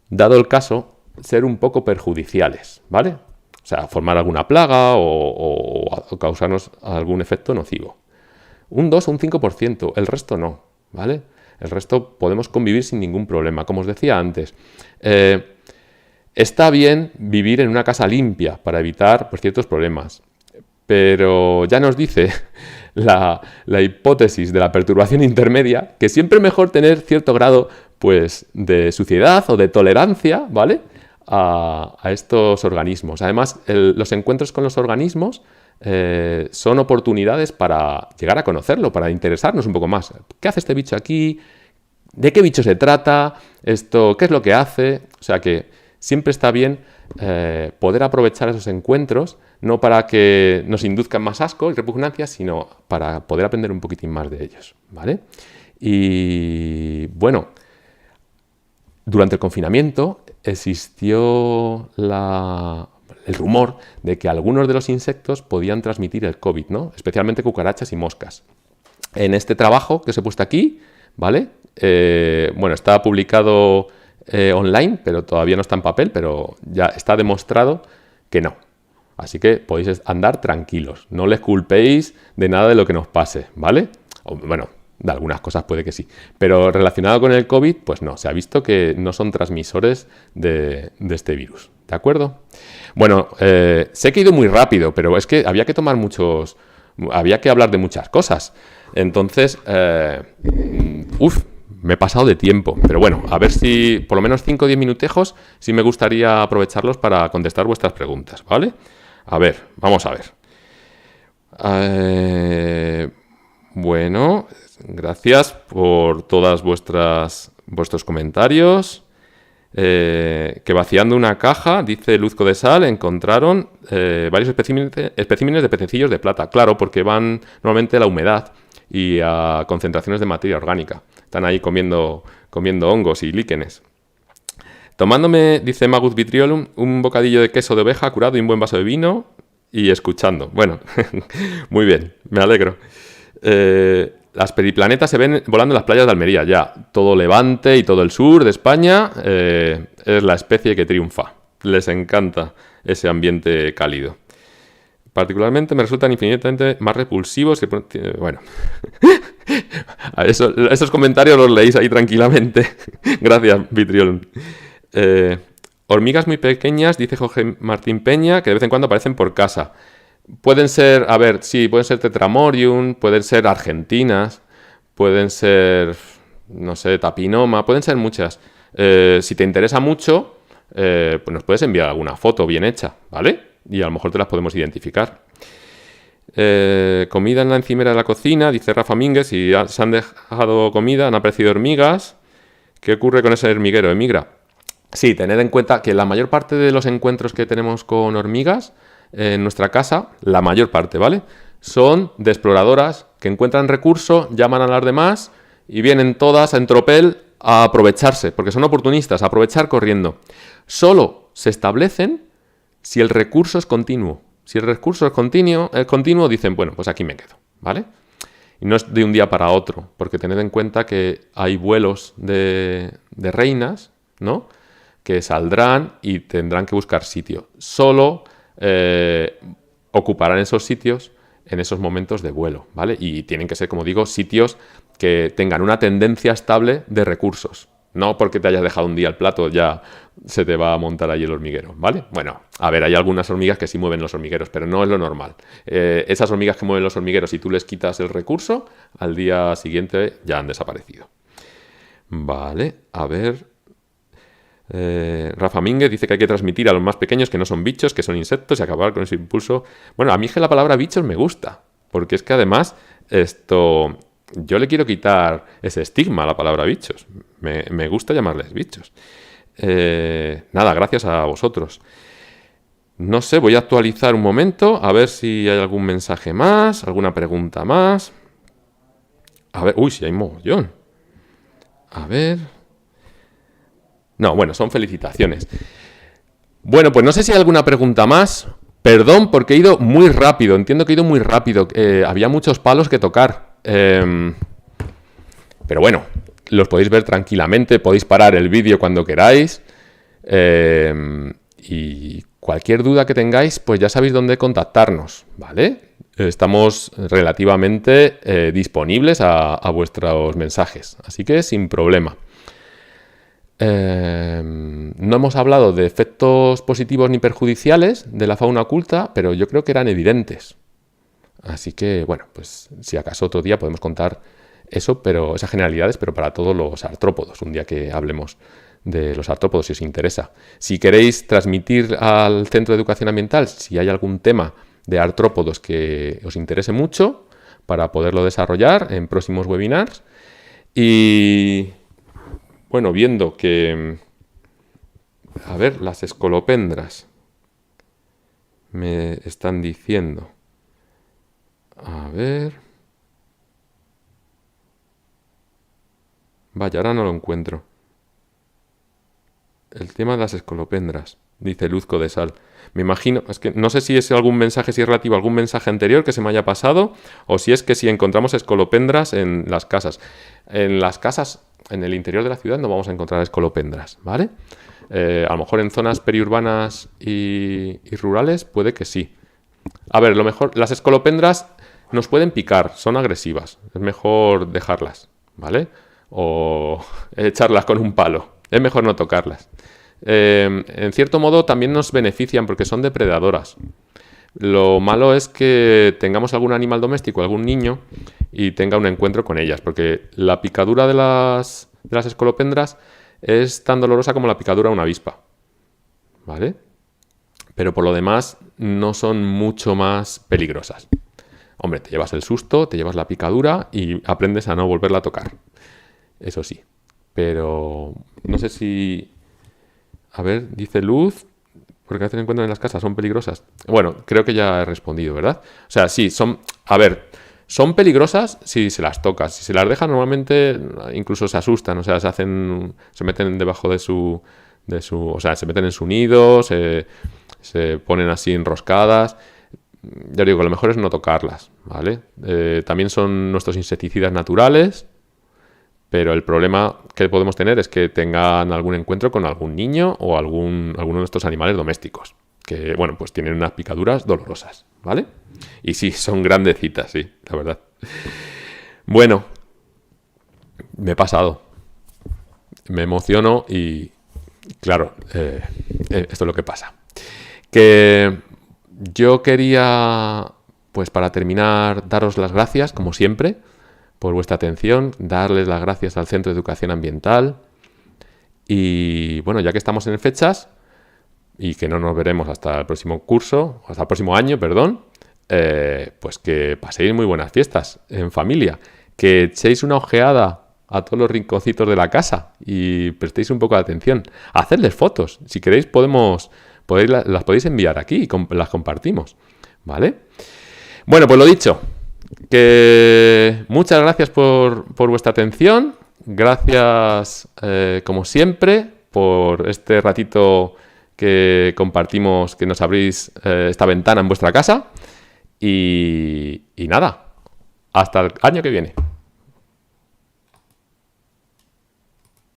dado el caso, ser un poco perjudiciales, ¿vale? O sea, formar alguna plaga o causarnos algún efecto nocivo. Un 2 o un 5%, el resto no, ¿vale? El resto podemos convivir sin ningún problema. Como os decía antes, está bien vivir en una casa limpia para evitar pues, ciertos problemas, pero ya nos dice la hipótesis de la perturbación intermedia que siempre es mejor tener cierto grado pues, de suciedad o de tolerancia, ¿vale? a estos organismos. Además, los encuentros con los organismos son oportunidades para llegar a conocerlo, para interesarnos un poco más. ¿Qué hace este bicho aquí? ¿De qué bicho se trata? ¿Esto qué es lo que hace? O sea que siempre está bien poder aprovechar esos encuentros, no para que nos induzcan más asco y repugnancia, sino para poder aprender un poquitín más de ellos, ¿vale? Y bueno, durante el confinamiento existió el rumor de que algunos de los insectos podían transmitir el COVID, ¿no? Especialmente cucarachas y moscas. En este trabajo que os he puesto aquí, ¿vale? Bueno, está publicado online, pero todavía no está en papel, pero ya está demostrado que no. Así que podéis andar tranquilos, no les culpéis de nada de lo que nos pase, ¿vale? Bueno, de algunas cosas puede que sí, pero relacionado con el COVID, pues no, se ha visto que no son transmisores de este virus, ¿de acuerdo? Bueno, sé que he ido muy rápido, pero es que había que hablar de muchas cosas. Entonces, me he pasado de tiempo, pero bueno, a ver si por lo menos 5 o 10 minutejos sí me gustaría aprovecharlos para contestar vuestras preguntas, ¿vale? A ver, vamos a ver. Bueno, gracias por todas vuestros comentarios. Que vaciando una caja, dice Luzco de Sal, encontraron varios especímenes de pececillos de plata. Claro, porque van normalmente a la humedad y a concentraciones de materia orgánica. Están ahí comiendo hongos y líquenes. Tomándome, dice Magus Vitriolum, un bocadillo de queso de oveja curado y un buen vaso de vino y escuchando. Bueno, muy bien, me alegro. Las periplanetas se ven volando en las playas de Almería, ya. Todo Levante y todo el sur de España es la especie que triunfa. Les encanta ese ambiente cálido. Particularmente me resultan infinitamente más repulsivos que... Bueno, esos comentarios los leéis ahí tranquilamente. Gracias, Vitriol. Hormigas muy pequeñas, dice Jorge Martín Peña, que de vez en cuando aparecen por casa. Pueden ser, a ver, sí, pueden ser Tetramorium, pueden ser argentinas, pueden ser, no sé, Tapinoma, pueden ser muchas. Si te interesa mucho, pues nos puedes enviar alguna foto bien hecha, ¿vale? Y a lo mejor te las podemos identificar. Comida en la encimera de la cocina, dice Rafa Mínguez, si se han dejado comida, han aparecido hormigas. ¿Qué ocurre con ese hormiguero? ¿Emigra? Sí, tened en cuenta que la mayor parte de los encuentros que tenemos con hormigas en nuestra casa, la mayor parte, ¿vale? Son de exploradoras que encuentran recurso, llaman a las demás y vienen todas en tropel a aprovecharse, porque son oportunistas, a aprovechar corriendo. Solo se establecen si el recurso es continuo. Si el recurso es continuo, dicen, bueno, pues aquí me quedo, ¿vale? Y no es de un día para otro, porque tened en cuenta que hay vuelos de reinas, ¿no?, que saldrán y tendrán que buscar sitio. Solo ocuparán esos sitios en esos momentos de vuelo, ¿vale? Y tienen que ser, como digo, sitios que tengan una tendencia estable de recursos. No porque te hayas dejado un día el plato ya se te va a montar ahí el hormiguero, ¿vale? Bueno, a ver, hay algunas hormigas que sí mueven los hormigueros, pero no es lo normal. Esas hormigas que mueven los hormigueros, si tú les quitas el recurso, al día siguiente ya han desaparecido. Vale, a ver... Rafa Mínguez dice que hay que transmitir a los más pequeños que no son bichos, que son insectos y acabar con ese impulso. Bueno, a mí es que la palabra bichos me gusta, porque es que además yo le quiero quitar ese estigma a la palabra bichos. Me gusta llamarles bichos. Nada, gracias a vosotros. No sé, voy a actualizar un momento a ver si hay algún mensaje más, alguna pregunta más. A ver, uy, si hay mogollón. A ver... No, bueno, son felicitaciones. Bueno, pues no sé si hay alguna pregunta más. Perdón, porque he ido muy rápido. Entiendo que he ido muy rápido. Había muchos palos que tocar. Pero bueno, los podéis ver tranquilamente. Podéis parar el vídeo cuando queráis. Y cualquier duda que tengáis, pues ya sabéis dónde contactarnos, ¿vale? Estamos relativamente disponibles a vuestros mensajes. Así que sin problema. No hemos hablado de efectos positivos ni perjudiciales de la fauna oculta, pero yo creo que eran evidentes. Así que, bueno, pues si acaso otro día podemos contar eso, pero esas generalidades, pero para todos los artrópodos, un día que hablemos de los artrópodos, si os interesa. Si queréis transmitir al Centro de Educación Ambiental, si hay algún tema de artrópodos que os interese mucho, para poderlo desarrollar en próximos webinars. Y bueno, viendo que, a ver, las escolopendras me están diciendo, a ver, vaya, ahora no lo encuentro. El tema de las escolopendras, dice Luzco de Sal. Me imagino, es que no sé si es algún mensaje, si es relativo a algún mensaje anterior que se me haya pasado, o si es que si encontramos escolopendras en las casas. En las casas, en el interior de la ciudad, no vamos a encontrar escolopendras, ¿vale? A lo mejor en zonas periurbanas y rurales puede que sí. A ver, lo mejor, las escolopendras nos pueden picar, son agresivas. Es mejor dejarlas, ¿vale? O echarlas con un palo. Es mejor no tocarlas. En cierto modo también nos benefician porque son depredadoras. Lo malo es que tengamos algún animal doméstico, algún niño, y tenga un encuentro con ellas, porque la picadura de las escolopendras es tan dolorosa como la picadura de una avispa, ¿vale? Pero por lo demás no son mucho más peligrosas. Hombre, te llevas el susto, te llevas la picadura y aprendes a no volverla a tocar. Eso sí. Pero no sé si... A ver, dice Luz, porque hacen encuentro en las casas, son peligrosas. Bueno, creo que ya he respondido, ¿verdad? O sea, sí, son... A ver, son peligrosas si se las tocas. Si se las dejas, normalmente incluso se asustan. O sea, se meten debajo de su... O sea, se meten en su nido, se ponen así enroscadas. Ya digo, lo mejor es no tocarlas, ¿vale? También son nuestros insecticidas naturales. Pero el problema que podemos tener es que tengan algún encuentro con algún niño o alguno de nuestros animales domésticos. Que, bueno, pues tienen unas picaduras dolorosas, ¿vale? Y sí, son grandecitas, sí, la verdad. Bueno, me he pasado. Me emociono y, claro, esto es lo que pasa. Que yo quería, pues para terminar, daros las gracias, como siempre, por vuestra atención, darles las gracias al Centro de Educación Ambiental y bueno, ya que estamos en fechas y que no nos veremos hasta el próximo curso, hasta el próximo año, perdón, pues que paséis muy buenas fiestas en familia, que echéis una ojeada a todos los rinconcitos de la casa y prestéis un poco de atención, hacerles fotos, si queréis las podéis enviar aquí y las compartimos, ¿vale? Bueno, pues lo dicho, que muchas gracias por vuestra atención, gracias como siempre por este ratito que compartimos, que nos abrís esta ventana en vuestra casa y nada, hasta el año que viene.